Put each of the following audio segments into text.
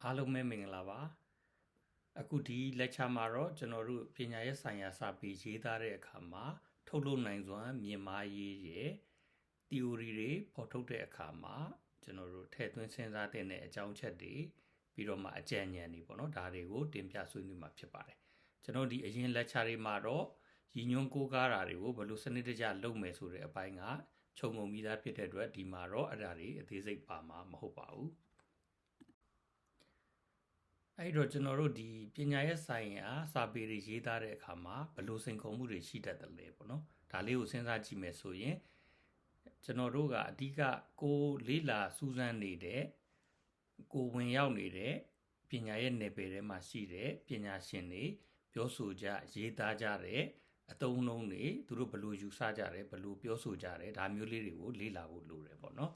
အားလုံးပဲမင်္ဂလာပါအခုဒီ lecture မှာတော့ကျွန်တော်တို့ပညာရေးဆိုင်ရာစာပေရေးသားတဲ့အခါမှာထုတ်လုပ်နိုင်စွမ်းမြင်မာရေးရဲ့ theory တွေဖော်ထုတ်တဲ့အခါမှာကျွန်တော်တို့ထည့်သွင်းစဉ်းစားတဲ့အကြောင်းအချက်တွေပြီးတော့မှအကြံဉာဏ်တွေပေါ့နော်ဒါတွေကိုတင်ပြဆွေးနွေးမှာဖြစ်ပါတယ်ကျွန်တော်ဒီအရင် lecture တွေမှာတော့ရည်ညွှန်းကိုးကားတာတွေကိုဘယ်လိုစနစ်တကျလုပ်မယ်ဆိုတဲ့အပိုင်းကခြုံငုံပြီးသားဖြစ်တဲ့အတွက်ဒီမှာတော့အဲ့ဒါတွေအသေးစိတ်ပါမှာမဟုတ်ပါဘူးအဲ့တော့ကျွန်တော်တို့ဒီပညာရေးဆိုင်ရာစာပေတွေရေးသားတဲ့အခါမှာဘယ်လိုစိန်ခေါ်မှုတွေရှိတတ်တယ်လဲပေါ့နော်ဒါလေးကိုစဉ်းစားကြည့်မယ်ဆိုရင်ကျွန်တော်တို့ကအဓိကကိုလေးလာစူးစမ်းနေတဲ့ကိုဝင်ရောက်နေတဲ့ပညာရေးနယ်ပယ်ထဲမှာရှိတဲ့ပညာရှင်တွေပြောဆိုကြရေးသားကြတဲ့အသုံးအနှုန်းတွေသူတို့ဘယ်လိုယူဆကြတယ်ဘယ်လိုပြောဆိုကြတယ်ဒါမျိုးလေးတွေကိုလေ့လာဖို့လိုတယ်ပေါ့နော်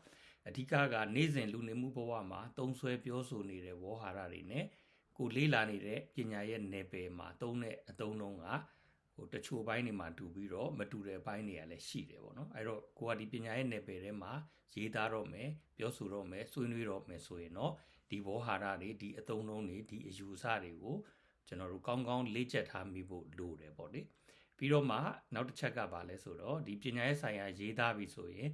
အဓိကကနေ့စဉ်လူနေမှုဘဝမှာသုံးဆွဲပြောဆိုနေတဲ့ဝေါ်ဟာရတွေနဲ့ကိုလေးလာနေတဲ့ပညာရဲ့နယ်ပယ်မှာသုံးတဲ့အသုံးနှုန်းကတချို့ဘိုင်းတွေမှာတူပြီးတော့မတူတဲ့ဘိုင်းတွေကလည်းရှိတယ်ပေါ့နော်အဲ့တော့ကိုကဒီပညာရဲ့နယ်ပယ်ထဲမှာရေးသားတော့မယ်ပြောဆိုတော့မယ်ဆွေးနွေးတော့မယ်ဆိုရင်တော့ဒီဝေါ်ဟာရတွေဒီအသုံးနှုန်းတွေဒီအယူအဆတွေကိုကျွန်တော်တို့ကောင်းကောင်းလေ့ကျက်ထားမိဖို့လိုတယ်ပေါ့လေပြီးတော့မှနောက်တစ်ချက်ကပါလဲဆိုတော့ဒီပညာရေးဆိုင်ရာရေးသားပြီဆိုရင်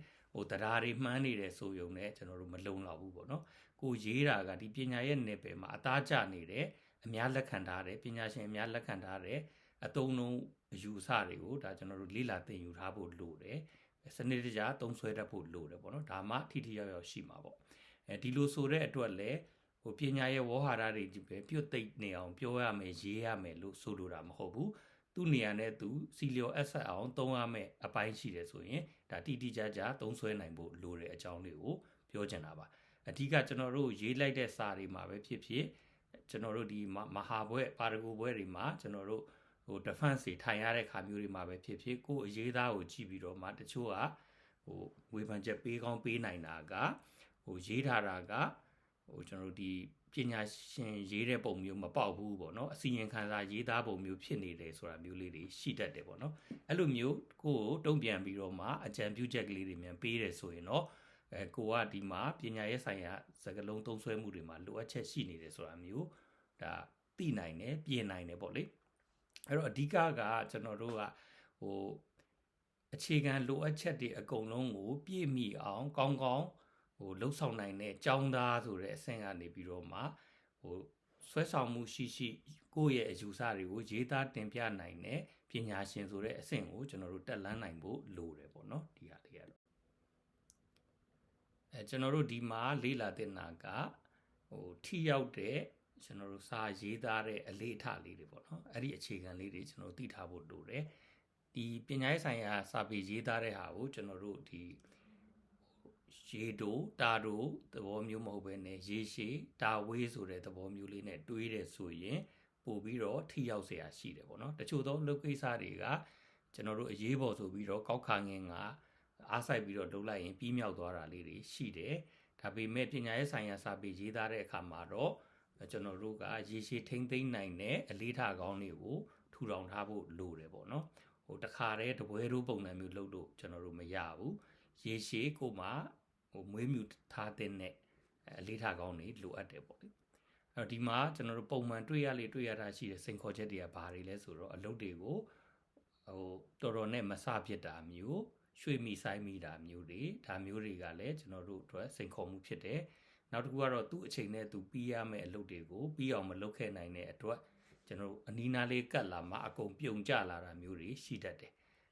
တရားတွေမှန်းနေတယ်ဆိုရုံနဲ့ကျွန်တော်တို့မလုံလောက်ဘူးပေါ့နော်ကိုရေးတာကဒီပညာရဲ့နယ်ပယ်မှာအသားကျနေတယ်အများလက်ခံထားတယ်ပညာရှင်အများလက်ခံထားတယ်အသုံးနှုန်းအယူအဆတွေကိုဒါကျွန်တော်တို့လေ့လာသင်ယူထားဖို့လိုတယ်စနစ်တကျသုံးစွဲတတ်ဖို့လိုတယ်ပေါ့နော်ဒါမှထိထိရောက်ရောက်ရှိမှာပေါ့ဒီလိုဆိုတဲ့အတွက်လည်းပညာရဲ့ဝေါ်ဟာရတွေဒီပဲပြုတ်သိမ့်နေအောင်ပြောရမယ်ရေးရမယ်လို့ဆိုလိုတာမဟုတ်ဘူးသူ့နေရာနဲ့သူစီလျော်အဆက်အောင်သုံးရမယ်အပိုင်းရှိတယ်ဆိုရင်ဒါတိတိကျကျသုံးစွဲနိုင်ဖို့လိုတဲ့အကြောင်းလေးကိုပြောချင်တာပါအဓိကကျွန်တော်တို့ရေးလိုက်တဲ့စာတွေမှာပဲဖြစ်ဖြစ်ကျွန်တော်တို့ဒီမဟာဘွဲ့ပါရဂူဘွဲ့တွေမှာကျွန်တော်တို့defense တွေထိုင်ရတဲ့ခါမျိုးတွေမှာပဲဖြစ်ဖြစ်ကိုအရေးသားကိုကြည့်ပြီးတော့မှတချို့ကဝေဖန်ချက်ပေးကောင်းပေးနိုင်တာကရေးထားတာကကျွန်တော်တို့ဒီပညာရှင်ရေးတဲ့ပုံမျိုးမပေါက်ဘူးပေါ့နော်အစီရင်ခံစာရေးသားပုံမျိုးဖြစ်နေတယ်ဆိုတာမျိုးလေးတွေရှိတတ်တယ်ပေါ့နော်အဲ့လိုမျိုးကိုတုံ့ပြန်ပြီးတော့မှအကြံပြုချက်ကလေးတွေမြန်ပေးတယ်ဆိုရင်တော့ကိုကဒီမှာပညာရေးဆိုင်ရာစကားလုံးသုံးစွဲမှုတွေမှာလိုအပ်ချက်ရှိနေတယ်ဆိုတာမျိုးဒါသိနိုင်တယ်ပြင်နိုင်တယ်ပေါ့လေအဲ့တော့အဓိကကကျွန်တော်တို့ကအခြေခံလိုအပ်ချက်တွေအကုန်လုံးကိုပြည့်မီအောင်ကောင်းကောင်းလှုပ်ဆောင်နိုင်တဲ့ကျောင်းသားဆိုတဲ့အဆင့်ကနေပြီးတော့မှဆွဲဆောင်မှုရှိကိုယ့်ရဲ့အယူဆတွေကိုရေးသားတင်ပြနိုင်တဲ့ပညာရှင်ဆိုတဲ့အဆင့်ကိုကျွန်တော်တို့တက်လှမ်းနိုင်ဖို့လိုတယ်ပေါ့နော်ဒီဟာလေးကတော့ကျွန်တော်တို့ဒီမှာလေ့လာတင်တာကထိရောက်တဲ့ကျွန်တော်တို့စာရေးသားတဲ့အလေးအထလေးတွေပေါ့နော်အဲ့ဒီအခြေခံလေးတွေကျွန်တော်သိထားဖို့လိုတယ်ဒီပညာရေးဆိုင်ရာစာပေရေးသားတဲ့ဟာကိုကျွန်တော်တို့ဒီရေတိုတာတိုသဘောမျိုးမဟုတ်ဘဲနဲ့ရေရှည်တာဝေးဆိုတဲ့သဘောမျိုးလေးနဲ့တွေးတယ်ဆိုရင်ပို့ပြီးတော့ထိရောက်เสียရှိတယ်ပေါ့နော်တချို့သောလုပ်ကိစ္စတွေကကျွန်တော်တို့အရေးပေါ်ဆိုပြီးတော့ကောက်ခါငင်းကအားစိုက်ပြီးတော့လုပ်လိုက်ရင်ပြီးမြောက်သွားတာလေးတွေရှိတယ်ဒါပေမဲ့ပညာရေးဆိုင်ရာစာပေရေးသားတဲ့အခါမှာတော့ကျွန်တော်တို့ကရေရှည်ထိမ့်သိမ့်နိုင်တဲ့အလေးထားကောင်းတွေကိုထူထောင်ထားဖို့လိုတယ်ပေါ့နော်တခါတည်းတပွဲတို့ပုံစံမျိုးလုပ်လို့ကျွန်တော်တို့မရဘူးရေရှည်ကိုမှမွေးမြူထားတဲ့အလေးထားကောင်းတွေလိုအပ်တယ်ပေါ့လေအဲ့တော့ဒီမှာကျွန်တော်တို့ပုံမှန်တွေ့ရတာရှိတဲ့စိန်ခေါ်ချက်တွေကဘာတွေလဲဆိုတော့အလုပ်တွေကိုတော်တော်နဲ့မစဖြစ်တာမျိုးရွှေ့မိဆိုင်မိတာမျိုးတွေဒါမျိုးတွေကလည်းကျွန်တော်တို့အတွက်စိန်ခေါ်မှုဖြစ်တယ်နောက်တစ်ခုကတော့သူ့အချိန်နဲ့သူပြီးရမယ့်အလုပ်တွေကိုပြီးအောင်မလုပ်ခဲ့နိုင်တဲ့အတွက်ကျွန်တော်တို့အနီးနားလေးကတ်လာမှအကုန်ပြုံကျလာတာမျိုးတွေရှိတတ်တယ်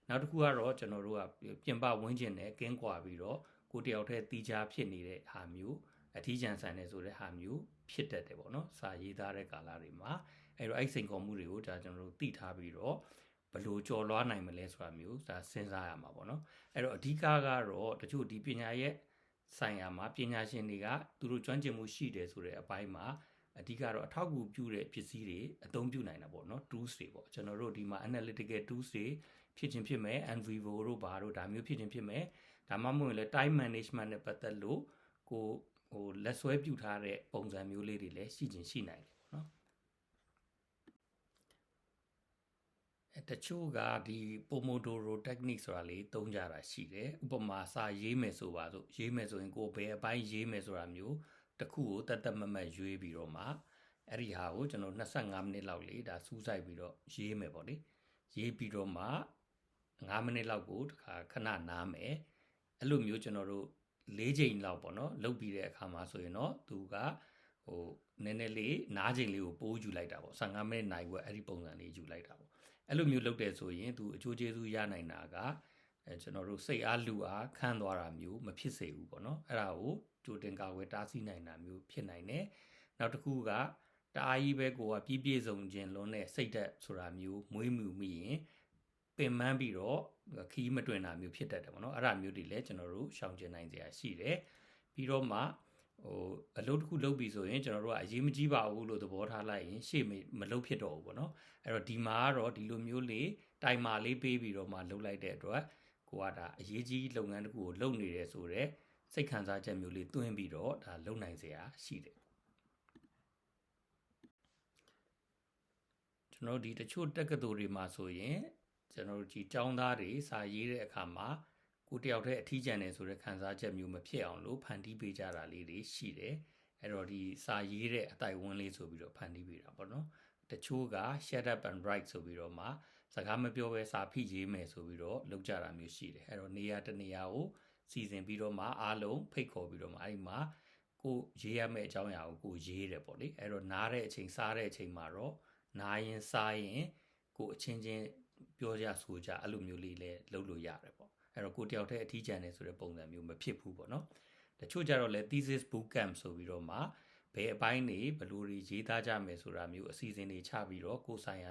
နောက်တစ်ခုကတော့ကျွန်တော်တို့ကပြင်ပဝန်းကျင်နဲ့ကင်းကွာပြီးတော့ကိုတယောက်တည်းတီးခြားဖြစ်နေတဲ့ဟာမျိုးအထီးကျန်ဆန်နေဆိုတဲ့ဟာမျိုးဖြစ်တတ်တယ်ပေါ့နော်စာရေးသားတဲ့ကာလတွေမှာအဲ့တော့အဲ့စိန်ခေါ်မှုတွေကိုဒါကျွန်တော်တို့သိထားပြီးတော့ဘယ်လိုကြော်လွှားနိုင်မလဲဆိုတာမျိုးဒါစဉ်းစားရမှာပေါ့နော်အဲ့တော့အဓိကကတော့တချို့ဒီပညာရဲ့ဆိုင်ရာမှာပညာရှင်တွေကသူတို့ကျွမ်းကျင်မှုရှိတယ်ဆိုတဲ့အပိုင်းမှာအဓိကတော့အထောက်အကူပြုတဲ့ပစ္စည်းတွေအသုံးပြုနိုင်တာပေါ့နော် tools တွေပေါ့ကျွန်တော်တို့ဒီမှာ analytical tools တွေဖြစ်ချင်းဖြစ်မယ် Envivo တို့ဘာတို့ဒါမျိုးဖြစ်ချင်းဖြစ်မယ်ဒါမှမဟုတ်လည်း time management နဲ့ပတ်သက်လို့ကိုလက်ဆွဲပြုထားတဲ့ပုံစံမျိုးလေးတွေလည်းရှိချင်းရှိနိုင်တယ်ပေါ့နော်တချို့ကဒီ Pomodoro technique ဆိုတာလေးသုံးကြတာရှိတယ်ဥပမာစာရေးမယ်ဆိုပါစို့ရေးမယ်ဆိုရင်ကိုဘယ်အပိုင်းရေးမယ်ဆိုတာမျိုးတ တစ်ခုကိုတက်တက်မတ်မတ်ရွေးပြီးတော့မှအဲ့ဒီဟာကိုကျွန်တော်25မိနစ်လောက်လေးဒါစူးစိုက်ပြီးတော့ရေးမယ်ပေါ့လေရေးပြီးတော့မှ5မိနစ်လောက်ကိုတခါခဏနားမယ်အဲ့လိုမျိုးကျွန်တော်တို့4ချိန်လောက်ပေါ့နော်လုပ်ပြီးတဲ့အခါမှာဆိုရင်တော့သူကနည်းနည်းလေးနားချိန်လေးကိုပိုးယူလိုက်တာပေါ့15မိနစ်နိုင်ွယ်အဲ့ဒီပုံစံလေးယူလိုက်တာပေါ့အဲ့လိုမျိုးလုပ်တယ်ဆိုရင်သူအကျိုးကျေးဇူးရနိုင်တာကကျွန်တော်တို့စိတ်အားလူအားခန်းသွားတာမျိုးမဖြစ်စေဘူးပေါ့နော်အဲ့ဒါကိုကြိုတင်ကာကွယ်တားဆီးနိုင်တာမျိုးဖြစ်နိုင်တယ်နောက်တစ်ခုကတအားကြီးပဲကိုကပြည့်စုံခြင်းလွန်းတဲ့စိတ်သက်ဆိုတာမျိုးမွေးမြူမိရင်ပင်ပန်းပြီးတော့ခီးမတွင်တာမျိုးဖြစ်တတ်တယ်ပေါ့နော်အဲ့ဒါမျိုးတွေလည်းကျွန်တော်တို့ရှောင်ကျဉ်နိုင်စရာရှိတယ်ပြီးတော့မှအလုပ်တစ်ခုလုပ်ပြီးဆိုရင်ကျွန်တော်တို့ကအရေးမကြီးပါဘူးလို့သဘောထားလိုက်ရင်ရှေ့မလုပ်ဖြစ်တော့ဘူးပေါ့နော်အဲ့တော့ဒီမှာကတော့ဒီလိုမျိုးလေးတိုင်မာလေးပေးပြီးတော့မှလုပ်လိုက်တဲ့အတွက်ကိုကဒါအရေးကြီးလုပ်ငန်းတစ်ခုကိုလုပ်နေတယ်ဆိုတော့စိတ်ခံစားချက်မျိုးလေးတွင်းပြီးတော့ဒါလုပ်နိုင်စရာရှိတယ်ကျွန်တော်ဒီတချို့တက္ကသိုလ်တွေမှာဆိုရင်ကျွန်တော်တို့ဒီကျောင်းသားတွေစာရေးတဲ့အခါမှာကိုတယောက်တည်းအထီးကျန်တယ်ဆိုတဲ့ခံစားချက်မျိုးမဖြစ်အောင်လို့ဖန်တီးပေးကြတာလေးတွေရှိတယ်အဲ့တော့ဒီစာရေးတဲ့အတိုက်ဝန်းလေးဆိုပြီးတော့ဖန်တီးပေးတာပေါ့နော်တချို့က shut up and write ဆိုပြီးတော့မှစကားမပြောဘဲစာဖိရေးမယ်ဆိုပြီးတော့လုပ်ကြတာမျိုးရှိတယ်အဲ့တော့နေရာတနေရာကိုစီစဉ်ပြီးတော့မှအားလုံးဖိတ်ခေါ်ပြီးတော့မှအဲ့ဒီမှာကိုရေးရမယ့်အကြောင်းအရာကိုကိုရေးတယ်ပေါ့လေအဲ့တော့နားတဲ့အချိန်စားတဲ့အချိန်မှာတော့နားရင်စားရင်ကိုအချင်းချင်းပြောကြဆိုကြအဲ့လိုမျိုးလေးလည်းလုပ်လို့ရတယ်ပေါ့အဲ့တော့ကိုတယောက်တည်းအထီးကျန်တယ်ဆိုတဲ့ပုံစံမျိုးမဖြစ်ဘူးပေါ့နော်တချို့ကြတော့လဲ thesis boot camp ဆိုပြီးတော့မှဘယ်အပိုင်းနေဘယ်လိုတွေရေးသားကြမယ်ဆိုတာမျိုးအစီအစဉ်တွေချပြီးတော့ကိုဆိုင်ရ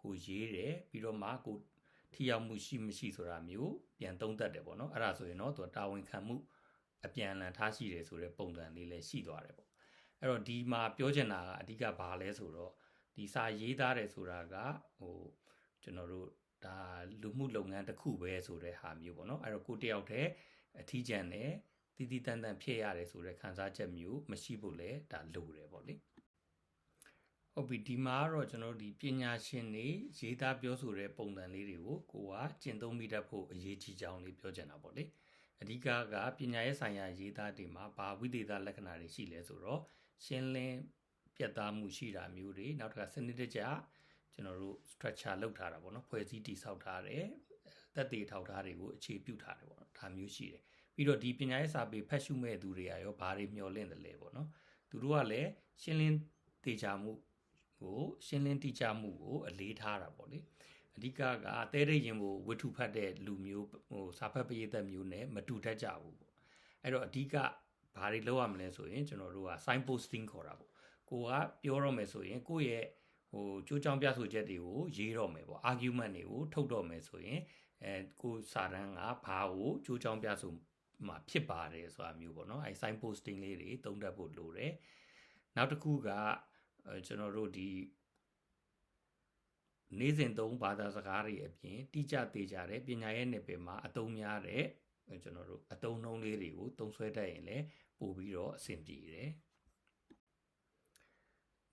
ာကိုရေးတယ်ပြီးတော့မှကိုထိရောက်မှုရှိမရှိဆိုတာမျိုးပြန်သုံးသပ်တယ်ပေါ့နော်အဲ့ဒါဆိုရင်တော့သူတာဝန်ခံမှုအပြန်အလှန်ထားရှိတယ်ဆိုတဲ့ပုံစံလေးလည်းရှိသွားတယ်ပေါ့အဲ့တော့ဒီမှာပြောချင်တာကအဓိကဘာလဲဆိုတော့ဒီစာရေးသားတယ်ဆိုတာကကျွန်တော်တို့ဒါလူမှုလုပ်ငန်းတစ်ခုပဲဆိုတဲ့ဟာမျိုးပေါ့နော်အဲ့တော့ကိုတယောက်တည်းအထီးကျန်တယ်တည်တည်တန်တန်ဖြစ်ရတယ်ဆိုတဲ့ခံစားချက်မျိုးမရှိဖို့လဲဒါလိုတယ်ပေါ့လေဟုတ်ပြီဒီမှာတော့ကျွန်တော်တို့ဒီပညာရှင်တွေရေးသားပြောဆိုတဲ့ပုံစံလေးတွေကိုကိုကကျင့်သုံးမိတတ်ဖို့အရေးကြီးကြောင်းလေးပြောချင်တာပေါ့လေအဓိကကပညာရေးဆိုင်ရာရေးသားတွေမှာဘာဝိသေသလက္ခဏာတွေရှိလဲဆိုတော့ရှင်းလင်းပြတ်သားမှုရှိတာမျိုးတွေနောက်တစ်ခါစနစ်တကျကျွန်တော်တို့ structure လုပ်ထားတာပေါ့နော်ဖွဲ့စည်းတည်ဆောက်ထားတယ်သက်သေထောက်ထားတွေကိုအခြေပြုထားတယ်ပေါ့နော်ဒါမျိုးရှိတယ်ပြီးတော့ဒီပညာရေးစာပေဖတ်ရှုမဲ့သူတွေကရောဘာတွေမျှော်လင့်တယ်လဲပေါ့နော်သူတို့ကလည်းရှင်းလင်းသိကြမှုကိုရှင်းလင်းတိကျမှုကိုအလေးထားတာပေါ့လေအဓိကကတဲတဲ့ရင်ကိုဝတ္ထုဖတ်တဲ့လူမျိုးစာဖတ်ပရိသတ်မျိုးနဲ့မတူတတ်ကြဘူးပေါ့အဲ့တော့အဓိကဘာတွေလုပ်ရမလဲဆိုရင်ကျွန်တော်တို့က sign posting ခေါ်တာပေါ့ကိုကပြောရမယ်ဆိုရင်ကိုယ့်ရဲ့ကြိုးကြောင်းပြဆိုချက်တွေကိုရေးတော့မယ်ပေါ့ argument တွေကိုထုတ်တော့မယ်ဆိုရင်ကိုစာတန်းကဘာကိုကြိုးကြောင်းပြဆိုမှာဖြစ်ပါတယ်ဆိုတာမျိုးပေါ့နော်အဲ sign posting လေးတွေသုံးတတ်ဖို့လိုတယ်နောက်တစ်ခုကကျွန်တော်တို့ဒီနေ့စဉ်သုံးဘာသာစကားတွေအပြင်တိကျသေးကြတဲ့ပညာရေးနယ်ပယ်မှာအသုံးများတဲ့ကျွန်တော်တို့အသုံးနှုန်းလေးတွေကိုသုံးဆွဲတတ်ရင်လည်းပို့ပြီးတော့အဆင်ပြေတယ်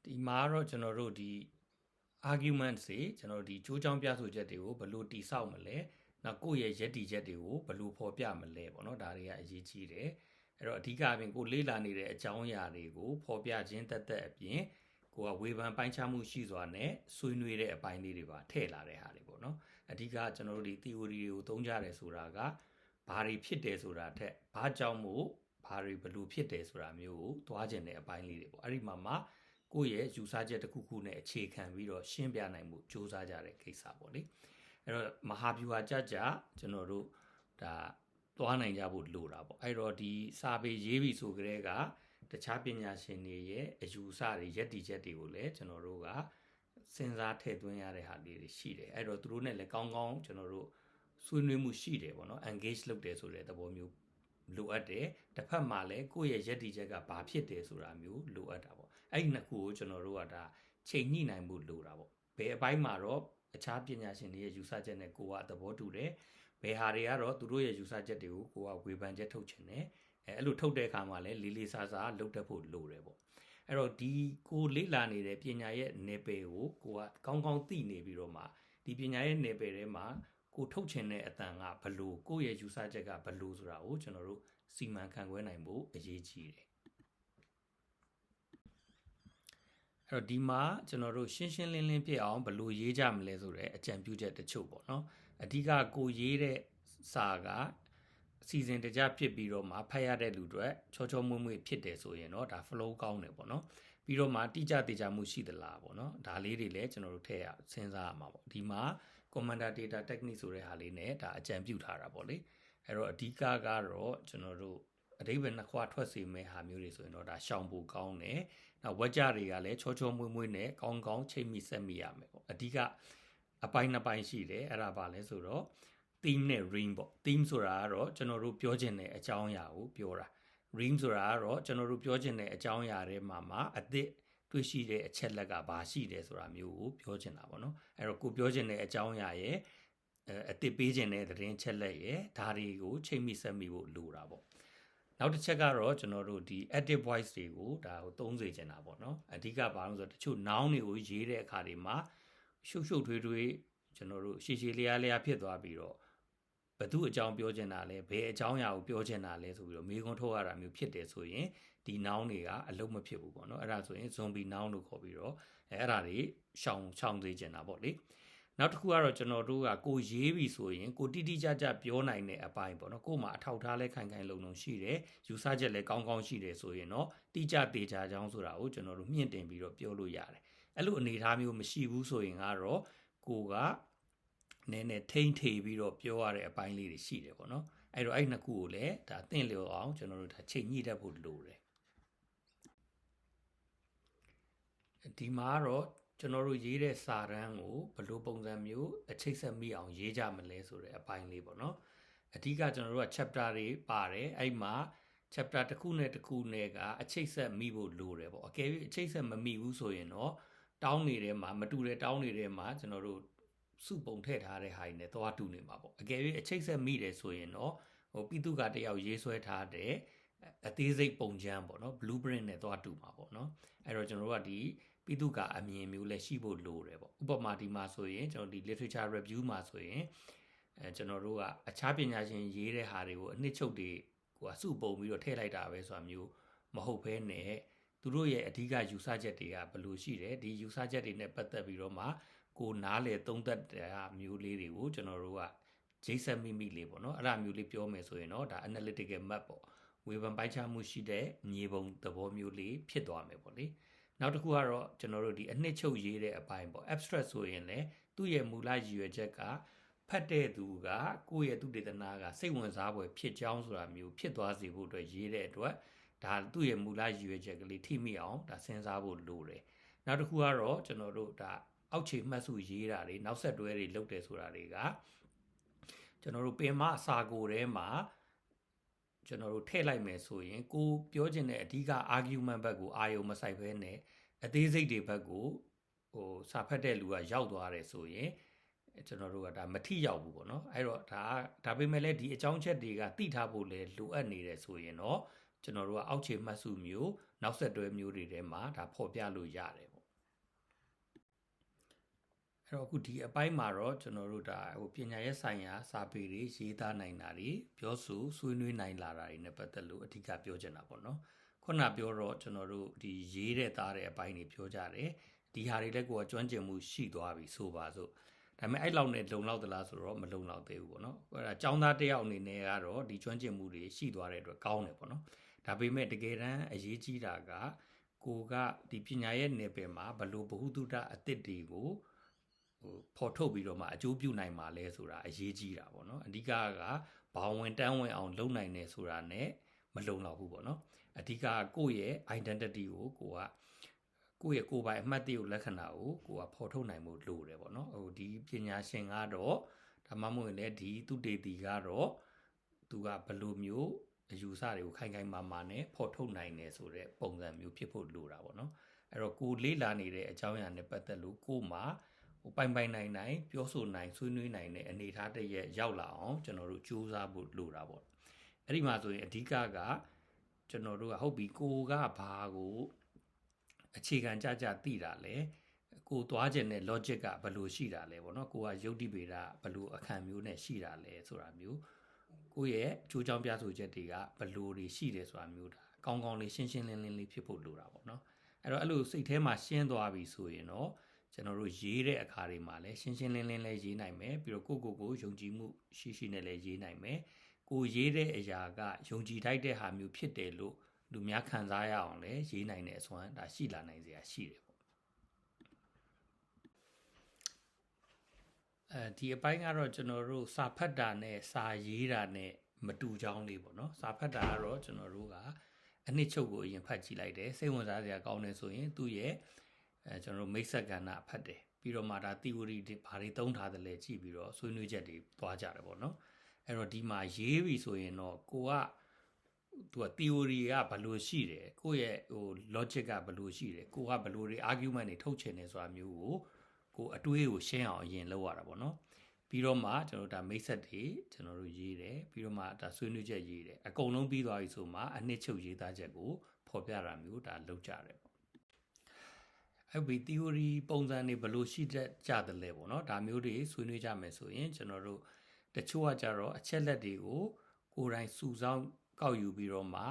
ဒီမှာတော့ကျွန်တော်တို့ဒီ argument တွေကျွန်တော်တို့ဒီကြိုးကြောင်းပြဆိုချက်တွေကိုဘယ်လိုတိဆောက်မလဲနောက်ကိုယ့်ရဲ့ယက်တီချက်တွေကိုဘယ်လိုဖော်ပြမလဲပေါ့နော်ဒါတွေကအရေးကြီးတယ်အဲ့တော့အဓိကအပြင်ကိုလေ့လာနေတဲ့အကြောင်းအရာတွေကိုဖော်ပြခြင်းတက်အပြင်ကိုကဝေဖန်ပိုင်းခြားမှုရှိစွာနဲ့ဆွေးနွေးတဲ့အပိုင်းလေးတွေပါထည့်လာတဲ့ဟာတွေပေါ့နော်အဓိကကျွန်တော်တို့ဒီ theory တွေကိုသုံးကြတယ်ဆိုတာကဘာတွေဖြစ်တယ်ဆိုတာထက်ဘာကြောင့်မို့ဘာတွေဘယ်လိုဖြစ်တယ်ဆိုတာမျိုးကိုသွားကျင်တဲ့အပိုင်းလေးတွေပေါ့အဲ့ဒီမှာကိုယ့်ရဲ့ယူဆချက်တစ်ခုခုနဲ့အခြေခံပြီးတော့ရှင်းပြနိုင်မှုစ조사ကြတဲ့ကိစ္စပေါ့လေအဲ့တော့မဟာဗျူဟာကြကျွန်တော်တို့ဒါသွားနိုင်ကြဖို့လိုတာပေါ့အဲ့တော့ဒီစာပေရေးပြီဆိုကြတဲ့ကတခြားပညာရှင်တွေရဲ့အယူအဆတွေယက်တီချက်တွေကိုလည်းကျွန်တော်တို့ကစဉ်းစားထည့်သွင်းရတဲ့ဟာလေးတွေရှိတယ်အဲ့တော့သူတို့နဲ့လည်းကောင်းကောင်းကျွန်တော်တို့ဆွေးနွေးမှုရှိတယ်ပေါ့နော် engage လုပ်တယ်ဆိုတဲ့သဘောမျိုးလိုအပ်တယ်တစ်ဖက်မှာလည်းကိုယ့်ရဲ့ယက်တီချက်ကဘာဖြစ်တယ်ဆိုတာမျိုးလိုအပ်တာပေါ့အဲ့ဒီနှစ်ခုကိုကျွန်တော်တို့ကဒါချိန်ညှိနိုင်မှုလိုတာပေါ့ဘယ်အပိုင်းမှာတော့အခြားပညာရှင်တွေရဲ့ယူဆချက်နဲ့ကိုကသဘောတူတယ်ဘယ်ဟာတွေကတော့သူတို့ရဲ့ယူဆချက်တွေကိုကိုကဝေဖန်ချက်ထုတ်ချင်တယ်အဲ့လိုထုတ်တဲ့အခါမှာလည်းလေးလေးစားစားလုပ်တတ်ဖို့လိုတယ်ပေါ့အဲ့တော့ဒီကိုလေ့လာနေတဲ့ပညာရဲ့နယ်ပယ်ကိုကိုကကောင်းကောင်းသိနေပြီးတော့မှဒီပညာရဲ့နယ်ပယ်ထဲမှာကိုထုတ်ချင်တဲ့အတန်ကဘလို့ကိုယ့်ရဲ့ယူဆချက်ကဘလို့ဆိုတာကိုကျွန်တော်တို့စီမံခန့်ခွဲနိုင်ဖို့အရေးကြီးတယ် အဲ့တော့ဒီမှာကျွန်တော်တို့ရှင်းရှင်းလင်းလင်းဖြစ်အောင်ဘယ်လိုရေးကြမလဲဆိုတော့အကြံပြုချက်တချို့ပေါ့နော်အဓိကကိုရေးတဲ့စာကအစီအစဉ်တကြဖြစ်ပြီးတော့မှဖတ်ရတဲ့လူတွေချောချောမွေ့မွေ့ဖြစ်တယ်ဆိုရင်တော့ဒါ flow ကောင်းတယ်ပေါ့နော်ပြီးတော့မှတိကျတေချာမှုရှိသလားပေါ့နော်ဒါလေးတွေလည်းကျွန်တော်တို့ထည့်ရစဉ်းစားရမှာပေါ့ဒီမှာ commander data technique ဆိုတဲ့ဟာလေးနဲ့ဒါအကြံပြုထားတာပေါ့လေအဲ့တော့အဓိကကတော့ကျွန်တော်တို့အဓိပ္ပာယ်နှစ်ခွထွက်စေမယ့်ဟာမျိုးတွေဆိုရင်တော့ဒါရှောင်ဖို့ကောင်းတယ်နောက်ဝက်ကြတွေကလည်းချောချောမွေ့မွေ့နဲ့ကောင်းကောင်းချိန်မိဆက်မိရမယ်ပေါ့အဓိကအပိုင်းနှစ်ပိုင်းရှိတယ်အဲ့ဒါပါလဲဆိုတော့ theme နဲ့ ring ပေါ့ theme ဆိုတာကတော့ကျွန်တော်တို့ပြောချင်တဲ့အကြောင်းအရာကိုပြောတာ ring ဆိုတာကတော့ကျွန်တော်တို့ပြောချင်တဲ့အကြောင်းအရာတွေမှာအသစ်တွေ့ရှိတဲ့အချက်လက်ကဘာရှိတယ်ဆိုတာမျိုးကိုပြောချင်တာပေါ့နော်အဲ့တော့ကိုပြောချင်တဲ့အကြောင်းအရာရဲ့အသစ်ပေးချင်တဲ့သတင်းချက်လက်ရဲ့ဒါတွေကိုချိန်မိဆက်မိဖို့လိုတာပေါ့နောက်တစ်ချက်ကတော့ကျွန်တော်တို့ဒီ active voice တွေကိုဒါကိုသုံးစေချင်တာပေါ့နော်အဓိကဘာလို့ဆိုတော့တချို့ noun တွေကိုရေးတဲ့အခါတွေမှာရှုပ်ရှုပ်ထွေးထွေးကျွန်တော်တို့ရှည်ရှည်လျားလျားဖြစ်သွားပြီးတော့ဘသူအကြောင်းပြောချင်တာလဲဘယ်အကြောင်းအရာကိုပြောချင်တာလဲဆိုပြီးတော့မေးခွန်းထုတ်ရတာမျိုးဖြစ်တယ်ဆိုရင်ဒီ noun တွေကအလုံးမဖြစ်ဘူးပေါ့နော်အဲ့ဒါဆိုရင် zombie noun လို့ခေါ်ပြီးတော့အဲ့ဒါတွေရှောင်စေချင်တာပေါ့လေနောက်တစ်ခုကတော့ကျွန်တော်တို့ကကိုရေးပြီဆိုရင်ကိုတိတိကျကျပြောနိုင်တဲ့အပိုင်းပေါ့နော်ကို့မှာအထောက်ထားလဲခိုင်ခိုင်လုံလုံရှိတယ်ယူဆချက်လဲကောင်းကောင်းရှိတယ်ဆိုရင်တော့တိကျသေးချာကြောင်းဆိုတာကိုကျွန်တော်တို့မြင့်တင်ပြီးတော့ပြောလို့ရတယ်အဲ့လိုအနေအထားမျိုးမရှိဘူးဆိုရင်ကတော့ကိုကနည်းနည်းထိမ့်ထေပြီးတော့ပြောရတဲ့အပိုင်းလေးတွေရှိတယ်ပေါ့နော်အဲ့တော့အဲ့နှစ်ခုကိုလည်းဒါသင်လျော်အောင်ကျွန်တော်တို့ဒါချိန်ညှိတတ်ဖို့လိုတယ်ဒီမှာတော့ကျွန်တော်တို့ရေးတဲ့စာတမ်းကိုဘယ်လိုပုံစံမျိုးအချိတ်ဆက်မိအောင်ရေးကြမလဲဆိုတဲ့အပိုင်းလေးပေါ့နော်အဓိကကျွန်တော်တို့က chapter တွေပါတယ်အဲ့မှာ chapter တစ်ခုနဲ့တစ်ခုနဲ့ကအချိတ်ဆက်မိဖို့လိုတယ်ပေါ့အကယ်၍အချိတ်ဆက်မမိဘူးဆိုရင်တော့တောင်းနေတဲ့မှာမတူတဲ့တောင်းနေတဲ့မှာကျွန်တော်တို့စုပုံထည့်ထားတဲ့ဟာတွေနဲ့သွားတူနေမှာပေါ့အကယ်၍အချိတ်ဆက်မိတယ်ဆိုရင်တော့ဟိုပြည်သူကတယောက်ရေးဆွဲထားတဲ့အသေးစိတ်ပုံချမ်းပေါ့နော် blueprint နဲ့သွားတူမှာပေါ့နော်အဲ့တော့ကျွန်တော်တို့ကဒီပြည်သူကအမြင်မျိုးလည်းရှိဖို့လိုတယ်ပေါ့ဥပမာဒီမှာဆိုရင်ကျွန်တော်ဒီ literature review မှာဆိုရင်ကျွန်တော်တို့ကအခြားပညာရှင်ရေးတဲ့ဟာတွေကိုအနှစ်ချုပ်တွေကိုစုပုံပြီးတော့ထည့်လိုက်တာပဲဆိုတာမျိုးမဟုတ်ဘဲနဲ့သူတို့ရဲ့အဓိကယူဆချက်တွေကဘယ်လိုရှိတယ်ဒီယူဆချက်တွေနဲ့ပတ်သက်ပြီးတော့မှကိုနားလေသုံးသက်တဲ့မျိုးလေးတွေကိုကျွန်တော်တို့ကဂျိတ်ဆက်မိမိလေးပေါ့နော်အဲ့ဒါမျိုးလေးပြောမယ်ဆိုရင်တော့ဒါ analytical map ပေါ့ဝေဖန်ပိုင်းခြားမှုရှိတဲ့မြေပုံသဘောမျိုးလေးဖြစ်သွားမယ်ပေါ့လေနောက်တစ်ခုကတော့ကျွန်တော်တို့ဒီအနှစ်ချုပ်ရေးတဲ့အပိုင်းပေါ့ abstract ဆိုရင်လည်းသူ့ရဲ့မူလရည်ရွယ်ချက်ကဖတ်တဲ့သူကကိုယ့်ရဲ့သူတေသနာကစိတ်ဝင်စားဖွယ်ဖြစ်ကြောင်းဆိုတာမျိုးဖြစ်သွားစေဖို့အတွက်ရေးတဲ့အတွက်ဒါသူ့ရဲ့မူလရည်ရွယ်ချက်ကလေးထိမိအောင်ဒါစဉ်းစားဖို့လိုတယ်နောက်တစ်ခုကတော့ကျွန်တော်တို့ဒါအောက်ခြေမှတ်စုရေးတာတွေနောက်ဆက်တွဲတွေလုပ်တယ်ဆိုတာတွေကကျွန်တော်တို့ပင်မအစာကိုထဲမှာကျွန်တော်တို့ထည့်လိုက်မယ်ဆိုရင်ကိုပြောချင်တဲ့အဓိက argument ဘက်ကိုအာယုံမဆိုင်ဘဲနဲ့အသေးစိတ်တွေဘက်ကိုဟိုစာဖတ်တဲ့လူကရောက်သွားတယ်ဆိုရင်ကျွန်တော်တို့ကဒါမထိရောက်ဘူးပေါ့နော်အဲ့တော့ဒါပေမဲ့လည်းဒီအကြောင်းချက်တွေကသိထားဖို့လည်းလိုအပ်နေတယ်ဆိုရင်တော့ကျွန်တော်တို့ကအောက်ခြေမှတ်စုမျိုးနောက်ဆက်တွဲမျိုးတွေထဲမှာဒါဖော်ပြလို့ရတယ်ပေါ့အဲ့တော့အခုဒီအပိုင်းမှာတော့ကျွန်တော်တို့ဒါဟိုပညာရေးဆိုင်ရာစာပေတွေရေးသားနိုင်တာတွေပြောဆိုဆွေးနွေးနိုင်လာတာတွေနဲ့ပတ်သက်လို့အဓိကပြောချင်တာပေါ့နော်ခုနပြောတော့ကျွန်တော်တို့ဒီရေးတဲ့သားတဲ့အပိုင်းတွေပြောကြတယ်ဒီဟာတွေလည်းကိုယ်ကကျွမ်းကျင်မှုရှိသွားပြီဆိုပါစို့ဒါပေမဲ့အဲ့လောက်နဲ့လုံလောက်သလားဆိုတော့မလုံလောက်သေးဘူးပေါ့နော်အဲ့ဒါចောင်းသားတယောက်အနေနဲ့ကတော့ဒီကျွမ်းကျင်မှုတွေရှိသွားတဲ့အတွက်ကောင်းတယ်ပေါ့နော်ဒါပေမဲ့တကယ်တမ်းအရေးကြီးတာကကိုကဒီပညာရဲ့နယ်ပယ်မှာဘလို့ဘ ഹു တုတအသစ်တွေကိုဟိုဖော်ထုတ်ပြီးတော့မှအကျိုးပြုနိုင်မှာလဲဆိုတာအရေးကြီးတာပေါ့နော်အဓိကကဘောင်ဝင်တန်းဝင်အောင်လုပ်နိုင်တယ်ဆိုတာ ਨੇ မလုံလောက်ဘူးပေါ့နော်အဓိကကိုယ့်ရဲ့ identity ကိုကိုယ့်ရဲ့ကိုယ်ပိုင်အမှတ်တရလက္ခဏာကိုကဖော်ထုတ်နိုင်မှုလိုတယ်ပေါ့နော်ဟိုဒီပညာရှင်ကတော့ဒါမှမဟုတ်လည်းဒီသူတေတီကတော့သူကဘယ်လိုမျိုးအယူဆတွေကိုခိုင်ခိုင်မာမာနဲ့ဖော်ထုတ်နိုင်တယ်ဆိုတဲ့ပုံစံမျိုးဖြစ်ဖို့လိုတာပေါ့နော်အဲ့တော့ကိုလေးလာနေတဲ့အကြောင်းအရာနဲ့ပတ်သက်လို့ကိုမှာဟိုပိုင်နိုင်ပြောဆိုနိုင်ဆွေးနွေးနိုင်တဲ့အနေအထားတရက်ရောက်လာအောင်ကျွန်တော်တို့စူးစမ်းဖို့လိုတာပေါ့အဲ့ဒီမှာဆိုရင်အဓိကကကျွန်တော်တို့ကဟုတ်ပြီကိုကဘာကိုအခြေခံကြသိတာလဲကိုသွားခြင်းတဲ့ logic ကဘယ်လိုရှိတာလဲပေါ့နော်ကိုကယုတ်တိပေဒဘယ်လိုအခန့်မျိုးနဲ့ရှိတာလဲဆိုတာမျိုးကိုရဲ့အကျိုးကြောင့်ပြဆိုချက်တွေကဘယ်လိုတွေရှိတယ်ဆိုတာမျိုးဒါကောင်းကောင်းလေးရှင်းရှင်းလင်းလင်းလေးဖြစ်ဖို့လိုတာပေါ့နော် အဲ့လိုစိတ်ထဲမှာရှင်းသွားပြီဆိုရင်တော့ကျွန်တော်တို့ရေးတဲ့အခါတွေမှာလည်းရှင်းရှင်းလင်းလင်းလည်းရေးနိုင်မယ်ပြီးတော့ကိုယုံကြည်မှုရှိနဲ့လည်းရေးနိုင်မယ်ကိုရေးတဲ့အရာကယုံကြည်ထိုက်တဲ့ဟာမျိုးဖြစ်တယ်လို့လူများခံစားရအောင်လည်းရေးနိုင်တဲ့အစွမ်းဒါရှိလာနိုင်စရာရှိတယ်ပေါ့ဒီအပိုင်းကတော့ကျွန်တော်တို့စာဖတ်တာနဲ့စာရေးတာနဲ့မတူကြောင်းလေးပေါ့နော်စာဖတ်တာကတော့ကျွန်တော်တို့ကအနှစ်ချုပ်ကိုအရင်ဖတ်ကြည့်လိုက်တယ်စိတ်ဝင်စားစရာကောင်းတယ်ဆိုရင်သူ့ရဲ့ကျွန်တော်တို့မိတ်ဆက်ကဏ္ဍဖတ်တယ်ပြီးတော့မှဒါ theory တွေဘာတွေသုံးထားတယ်လဲကြည့်ပြီးတော့ဆွေးနွေးချက်တွေသွားကြတယ်ပေါ့နော်အဲ့တော့ဒီမှာရေးပြီဆိုရင်တော့ကိုကသူက theory ကဘယ်လိုရှိတယ်ကိုယ့်ရဲ့logic ကဘယ်လိုရှိတယ်ကိုကဘယ်လိုတွေ argument တွေထုတ်ချင်တယ်ဆိုတာမျိုးကိုအတွေးကိုရှင်းအောင်အရင်လုပ်ရတာပေါ့နော်ပြီးတော့မှကျွန်တော်ဒါမိတ်ဆက်တွေကျွန်တော်တို့ရေးတယ်ပြီးတော့မှဒါဆွေးနွေးချက်ရေးတယ်အကုန်လုံးပြီးသွားပြီဆိုမှအနှစ်ချုပ်ရေးသားချက်ကိုဖော်ပြတာမျိုးဒါလုပ်ကြတယ်ပေါ့အဲ့ဒီ theory ပုံစံတွေဘယ်လိုရှိတတ်ကြတယ်လဲပေါ့နော်ဒါမျိုးတွေဆွေးနွေးကြမယ်ဆိုရင်ကျွန်တော်တို့တချို့ကကြတော့အချက်လက်တွေကိုကိုယ်တိုင်စုဆောင်းကောက်ယူပြီးတော့မှ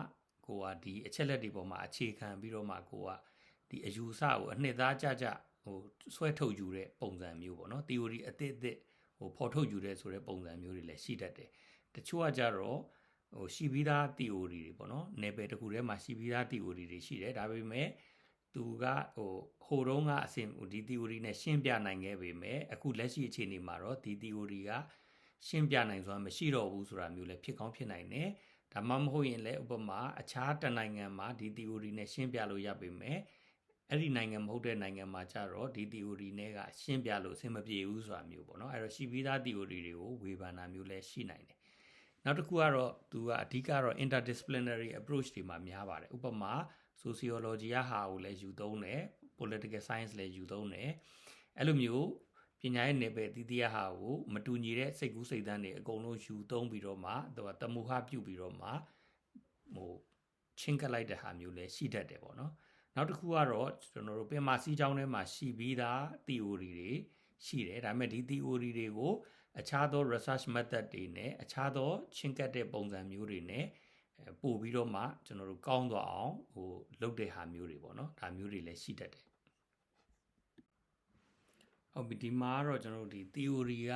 ကိုကဒီအချက်လက်တွေပေါ်မှာအခြေခံပြီးတော့မှကိုကဒီအယူဆကိုအနှစ်သားကြဆွဲထုတ်ယူတဲ့ပုံစံမျိုးပေါ့နော် theory အသစ်ဖော်ထုတ်ယူတဲ့ဆိုတဲ့ပုံစံမျိုးတွေလည်းရှိတတ်တယ်တချို့ကကြတော့ရှိပြီးသား theory တွေပေါ့နော်နယ်ပယ်တစ်ခုထဲမှာရှိပြီးသား theory တွေရှိတယ်ဒါပေမဲ့သူကဟိုတုန်းကအစဉ်ဒီ theory နဲ့ရှင်းပြနိုင်ခဲ့ပေမဲ့အခုလက်ရှိအခြေအနေမှာတော့ဒီ theory ကရှင်းပြနိုင်စွာမရှိတော့ဘူးဆိုတာမျိုးလည်းဖြစ်ကောင်းဖြစ်နိုင်တယ်ဒါမှမဟုတ်ရင်လည်းဥပမာအခြားတနိုင်ငံမှာဒီ theory နဲ့ရှင်းပြလို့ရပေမဲ့အဲ့ဒီနိုင်ငံမဟုတ်တဲ့နိုင်ငံမှာကြတော့ဒီ theory နဲ့ကရှင်းပြလို့အဆင်မပြေဘူးဆိုတာမျိုးပေါ့နော်အဲ့တော့ရှိပြီးသား theory တွေကိုဝေဖန်တာမျိုးလည်းရှိနိုင်တယ်နောက်တစ်ခုကတော့သူကအဓိကတော့ interdisciplinary approach တွေမှာများပါတယ်ဥပမာ sociology ဟာကိုလည်းယူသုံးတယ် political science လည်းယူသုံးတယ်အဲ့လိုမျိုးပညာရဲ့နယ်ပယ်တည်တည်ဟာကိုမတူညီတဲ့စိတ်ကူးစိတ်သန်းတွေအကုန်လုံးယူသုံးပြီးတော့မှသူကတမူဟပြုပြီးတော့မှချင်းကပ်လိုက်တဲ့ဟာမျိုးလည်းရှိတတ်တယ်ပေါ့နော်နောက်တစ်ခုကတော့ကျွန်တော်တို့ပင်မစီးကြောင်းထဲမှာရှိပြီးသား theory တွေရှိတယ်ဒါပေမဲ့ဒီ theory တွေကိုအခြားသော research method တွေနဲ့အခြားသောချင်းကပ်တဲ့ပုံစံမျိုးတွေနဲ့ပို့ပြီးတော့မှကျွန်တော်တို့ကောင်းသွားအောင်လုပ်တဲ့ဟာမျိုးတွေပေါ့နော်ဒါမျိုးတွေလည်းရှိတတ်တယ်ဟုတ်ပြီဒီမှာတော့ကျွန်တော်တို့ဒီ theory က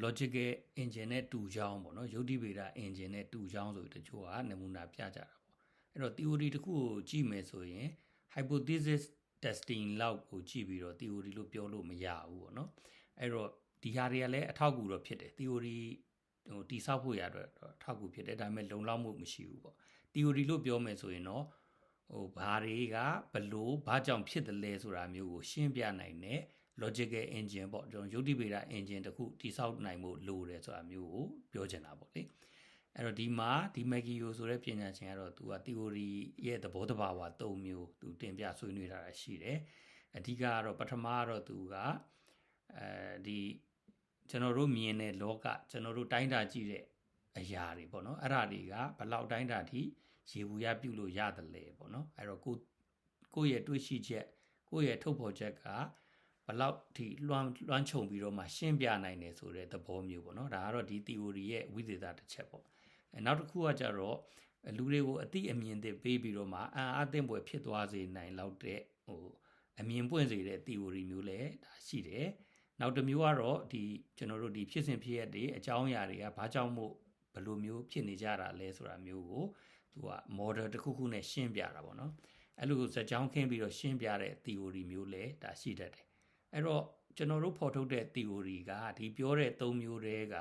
logical engine နဲ့တူကြောင်းပေါ့နော်ယုတ်တိဗေဒ engine နဲ့တူကြောင်းဆိုတချို့ကနမူနာပြကြတာပေါ့အဲ့တော့ theory တစ်ခုကိုကြည့်မယ်ဆိုရင် hypothesis testing လောက်ကိုကြည့်ပြီးတော့ theory လို့ပြောလို့မရဘူးပေါ့နော်အဲ့တော့ဒီဟာတွေကလည်းအထောက်အကူတော့ဖြစ်တယ် theory တိဆောက်ဖို့ရတော့အထောက်အကူဖြစ်တယ်ဒါပေမဲ့လုံလောက်မှုမရှိဘူးပေါ့ theory လို့ပြောမယ်ဆိုရင်တော့ဘာတွေကဘာကြောင့်ဖြစ်တယ်လဲဆိုတာမျိုးကိုရှင်းပြနိုင်တဲ့ logical engine ပေါ့ကျွန်တော်ယုတ်တိဗေဒ engine တခုတိဆောက်နိုင်ဖို့လိုတယ်ဆိုတာမျိုးကိုပြောချင်တာပေါ့လေအဲ့တော့ဒီမှာဒီ Magio ဆိုတဲ့ပညာရှင်ကတော့သူက theory ရဲ့သဘောတဘာဝ၃မျိုးသူတင်ပြဆွေးနွေးထားတာရှိတယ်အဓိကကတော့ပထမကတော့သူကဒီကျွန်တော်တို့မြင်တဲ့လောကကျွန်တော်တို့တိုင်းတာကြည့်တဲ့အရာတွေပေါ့နော်အဲ့ဒါတွေကဘလောက်တိုင်းတာထိရေဘူးရပြုတ်လို့ရတယ်လေပေါ့နော်အဲ့တော့ကိုယ့်ရဲ့တွေးရှိချက်ကိုယ့်ရဲ့ထုတ်ဖော်ချက်ကဘလောက်ထိလွှမ်းခြုံပြီးတော့မှရှင်းပြနိုင်တယ်ဆိုတဲ့သဘောမျိုးပေါ့နော်ဒါကတော့ဒီ theory ရဲ့ဝိသေသတစ်ချက်ပေါ့နောက်တစ်ခုကကြတော့လူတွေကိုအသိအမြင်သစ်ပေးပြီးတော့မှအားသင့်ပွဲဖြစ်သွားစေနိုင်လောက်တဲ့အမြင်ပွင့်စေတဲ့ theory မျိုးလည်းဒါရှိတယ်နောက်တစ်မျိုးကတော့ဒီကျွန်တော်တို့ဒီဖြစ်စဉ်ဖြစ်ရတဲ့အကြောင်းအရာတွေကဘာကြောင့်မို့ဘယ်လိုမျိုးဖြစ်နေကြတာလဲဆိုတာမျိုးကိုသူက model တစ်ခုခုနဲ့ရှင်းပြတာပေါ့နော်အဲ့လိုစကြောင်းခင်းပြီးတော့ရှင်းပြတဲ့ theory မျိုးလည်းဒါရှိတတ်တယ်အဲ့တော့ကျွန်တော်တို့ဖော်ထုတ်တဲ့ theory ကဒီပြောတဲ့၃မျိုးတည်းက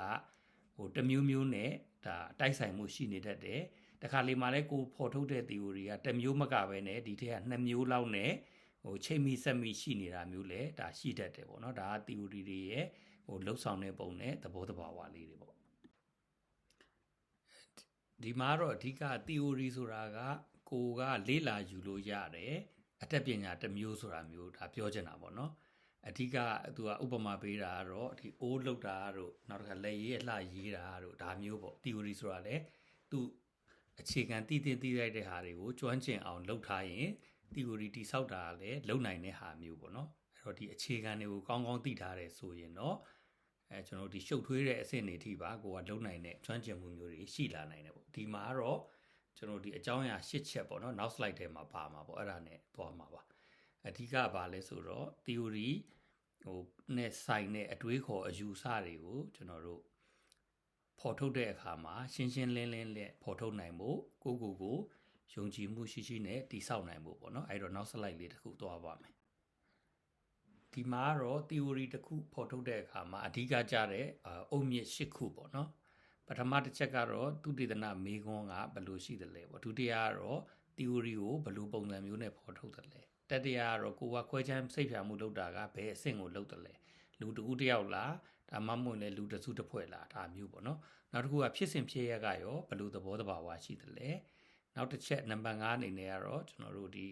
တစ်မျိုးမျိုးနဲ့ဒါတိုက်ဆိုင်မှုရှိနေတတ်တယ်တခါလေမှလည်းကိုဖော်ထုတ်တဲ့ theory ကတစ်မျိုးမကပဲနဲ့ဒီထက်က2မျိုးလောက်နဲ့ချိန်မိဆက်မိရှိနေတာမျိုးလည်းဒါရှိတတ်တယ်ပေါ့နော်ဒါက theory တွေရဲ့လှုပ်ဆောင်တဲ့ပုံနဲ့သဘောတဘာဝလေးတွေပေါ့ဒီမှာတော့အဓိက theory ဆိုတာကကိုကလေ့လာယူလို့ရတယ်အတတ်ပညာတစ်မျိုးဆိုတာမျိုးဒါပြောချင်တာပေါ့နော်အဓိကသူကဥပမာပေးတာကတော့ဒီအိုးလောက်တာတို့နောက်တစ်ခါလက်ရေးအလှရေးတာတို့ဒါမျိုးပေါ့ theory ဆိုတာလေသူအခြေခံတည်လိုက်တဲ့ဟာတွေကိုကျွမ်းကျင်အောင်လုပ်ထားရင် theory တိဆောက်တာလည်းလုံနိုင်တဲ့ဟာမျိုးပေါ့နော်အဲ့တော့ဒီအခြေခံတွေကိုကောင်းကောင်းသိထားတယ်ဆိုရင်တော့ကျွန်တော်တို့ဒီရှုပ်ထွေးတဲ့အဆင့်တွေထိပါကိုကလုံနိုင်တဲ့ကျွမ်းကျင်မှုမျိုးတွေရှိလာနိုင်တယ်ပေါ့ဒီမှာကတော့ ကျွန်တော်ဒီအကြောင်းအရာ၈ချက်ပေါ့နော်နောက် slide ထဲမှာပါမှာပေါ့အဲ့ဒါနဲ့သွားမှာပါအဓိကဘာလဲဆိုတော့ theory နဲ့ဆိုင်တဲ့အတွေးခေါ်အယူဆတွေကိုကျွန်တော်တို့ဖော်ထုတ်တဲ့အခါမှာရှင်းရှင်းလင်းလင်းနဲ့ဖော်ထုတ်နိုင်ဖို့ကိုယုံကြည်မှုရှိနဲ့တည်ဆောက်နိုင်ဖို့ပေါ့နော်အဲ့တော့နောက် slide လေးတစ်ခုသွားပါမယ်ဒီမှာတော့ theory တစ်ခုဖော်ထုတ်တဲ့အခါမှာအဓိကကြတဲ့အုတ်မြစ်၈ခုပေါ့နော်ပထမတစ်ချက်ကတော့သူတေသနမေးခွန်းကဘယ်လိုရှိသလဲပေါ့ဒုတိယကတော့ theory ကိုဘယ်လိုပုံစံမျိုးနဲ့ဖော်ထုတ်သလဲတတိယကတော့ကိုကခွဲခြမ်းစိတ်ဖြာမှုလုပ်တာကဘယ်အဆင့်ကိုလုပ်တယ်လဲလူတဦးတယောက်လားဒါမှမဟုတ်လည်းလူတစုတစ်ဖွဲ့လားဒါမျိုးပေါ့နော်နောက်တစ်ခုကဖြစ်စဉ်ဖြစ်ရကရောဘယ်လိုသဘောတဘာဝရှိသလဲနောက်တစ်ချက်နံပါတ်5အနေနဲ့ကတော့ကျွန်တော်တို့ဒီ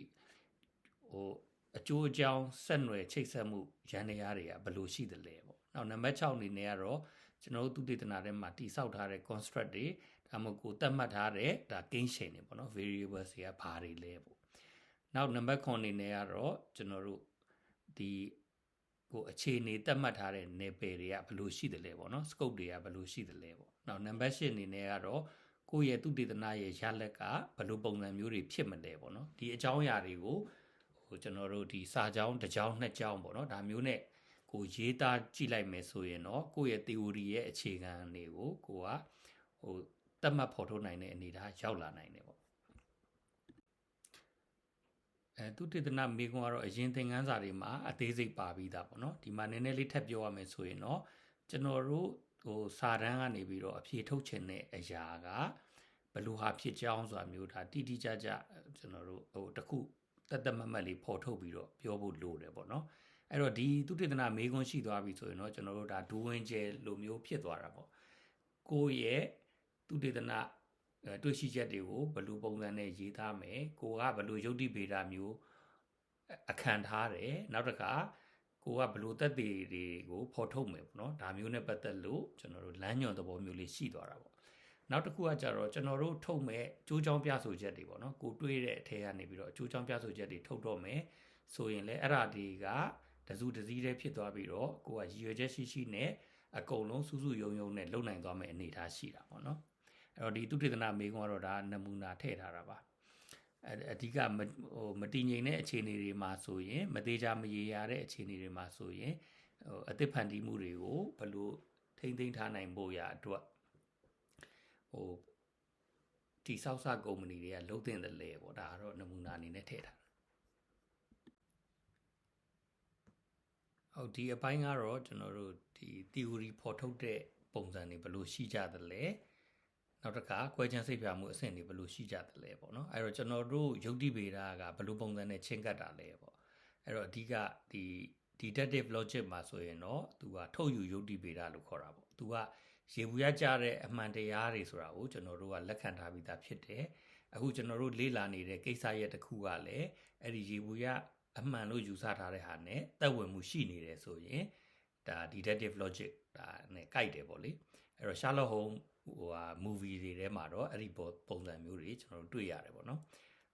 အကျိုးအကြောင်းဆက်နွယ်ချိတ်ဆက်မှုရန်တရားတွေကဘယ်လိုရှိသလဲပေါ့နောက်နံပါတ်6အနေနဲ့ကတော့ကျွန်တော်တို့သူတေသနာထဲမှာတိဆောက်ထားတဲ့ construct တွေဒါမှမဟုတ်ကိုသတ်မှတ်ထားတဲ့ဒါ constraint တွေပေါ့နော် variables တွေကဘာတွေလဲပေါ့နောက်နံပါတ်9အနေနဲ့ကတော့ကျွန်တော်တို့ဒီကိုအခြေအနေသတ်မှတ်ထားတဲ့နယ်ပယ်တွေကဘယ်လိုရှိသလဲပေါ့နော် scope တွေကဘယ်လိုရှိသလဲပေါ့နောက်နံပါတ်10အနေနဲ့ကတော့ကိုယ့်ရဲ့သူတေသနာရဲ့ရလက်ကဘယ်လိုပုံစံမျိုးတွေဖြစ်မလဲပေါ့နော်ဒီအကြောင်းအရာတွေကိုကျွန်တော်တို့ဒီစာကြောင်းတစ်ကြောင်းနှစ်ကြောင်းပေါ့နော်ဒါမျိုးနဲ့ကိုရေးသားကြည့်လိုက်မယ်ဆိုရင်တော့ကိုယ့်ရဲ့ theory ရဲ့အခြေခံတွေကိုကိုကသတ်မှတ်ဖော်ထုတ်နိုင်တဲ့အနေအထားရောက်လာနိုင်တယ်ပေါ့သူတေသနမေးခွန်းကတော့အရင်သင်ခန်းစာတွေမှာအသေးစိတ်ပါပြီးသားပေါ့နော်ဒီမှာနည်းနည်းလေးထပ်ပြောရမယ်ဆိုရင်တော့ကျွန်တော်တို့စာတန်းကနေပြီးတော့အဖြေထုတ်ခြင်းတဲ့အရာကဘယ်လိုဟာဖြစ်ကြောင်းဆိုတာမျိုးဒါတိတိကျကျကျွန်တော်တို့တခုတမတ်မတ်လေးဖော်ထုတ်ပြီးတော့ပြောဖို့လိုတယ်ပေါ့နော်အဲ့တော့ဒီသူတေသနမေးခွန်းရှိသွားပြီဆိုရင်တော့ကျွန်တော်တို့ဒါဒူဝင်ကျဲလိုမျိုးဖြစ်သွားတာပေါ့ကိုယ့်ရဲ့သူတေသနတွေ့ရှိချက်တွေကိုဘယ်လိုပုံစံနဲ့ရေးသားမယ်ကိုကဘယ်လိုယုတ်တိဗေဒမျိုးအခန့်ထားတယ်နောက်တစ်ခါကိုကဘယ်လိုသက်သေတွေကိုဖော်ထုတ်မယ်ပေါ့နော်ဒါမျိုးနဲ့ပတ်သက်လို့ကျွန်တော်တို့လမ်းညွှန်သဘောမျိုးလေးရှိသွားတာပေါ့နောက်တစ်ခုကကြတော့ကျွန်တော်တို့ထုတ်မဲ့ကြိုးကြောင်းပြဆိုချက်တွေပေါ့နော်ကိုတွေးတဲ့အထက်ကနေပြီးတော့ကြိုးကြောင်းပြဆိုချက်တွေထုတ်တော့မယ်ဆိုရင်လည်းအဲ့ဒါတွေကတစုတစည်းတည်းဖြစ်သွားပြီးတော့ကိုကရည်ရွယ်ချက်ရှိနဲ့အကုန်လုံးစုစုယုံယုံနဲ့လုံနိုင်သွားမယ့်အနေအထားရှိတာပေါ့နော်အဲ့တော့ဒီသူတေသနမေးခွန်းကတော့ဒါနမူနာထည့်ထားတာပါအဓိကမတည်ငြိမ်တဲ့အခြေအနေတွေမှာဆိုရင်မသေးချာမရေရာတဲ့အခြေအနေတွေမှာဆိုရင်အသစ်ဖန်တီးမှုတွေကိုဘယ်လိုထိမ့်သိမ်းထားနိုင်ဖို့ရအတွက်တိဆောက်စကုမ္ပဏီတွေကလှုပ်တင်တယ်လေပေါ့ဒါကတော့နမူနာအနေနဲ့ထည့်ထားဟုတ်ဒီအပိုင်းကတော့ကျွန်တော်တို့ဒီ theory ဖော်ထုတ်တဲ့ပုံစံတွေဘယ်လိုရှိကြသလဲနောက်တစ်ခါကွဲချမ်းစိတ်ဖြာမှုအဆင့်တွေဘယ်လိုရှိကြသလဲပေါ့နော်အဲ့တော့ကျွန်တော်တို့ယုတ်တိဗေဒကဘယ်လိုပုံစံနဲ့ချင်းကပ်တာလဲပေါ့အဲ့တော့အဓိကဒီ deductive logic မှာဆိုရင်တော့သူကထုတ်ယူယုတ်တိဗေဒလို့ခေါ်တာပေါ့သူကရေဘူးရကြတဲ့အမှန်တရားတွေဆိုတာကိုကျွန်တော်တို့ကလက်ခံထားပြီးသားဖြစ်တယ်အခုကျွန်တော်တို့လေ့လာနေတဲ့ကိစ္စရဲ့တစ်ခုကလည်းအဲ့ဒီရေဘူးရအမှန်လို့ယူဆထားတဲ့ဟာနဲ့သက်ဝင်မှုရှိနေတယ်ဆိုရင်ဒါ deductive logic ဒါနဲ့ကိုက်တယ်ပေါ့လေအဲ့တော့ Sherlock Holmes movie တွေထဲမှာတော့အဲ့ဒီပုံစံမျိုးတွေကျွန်တော်တို့တွေ့ရတယ်ပေါ့နော်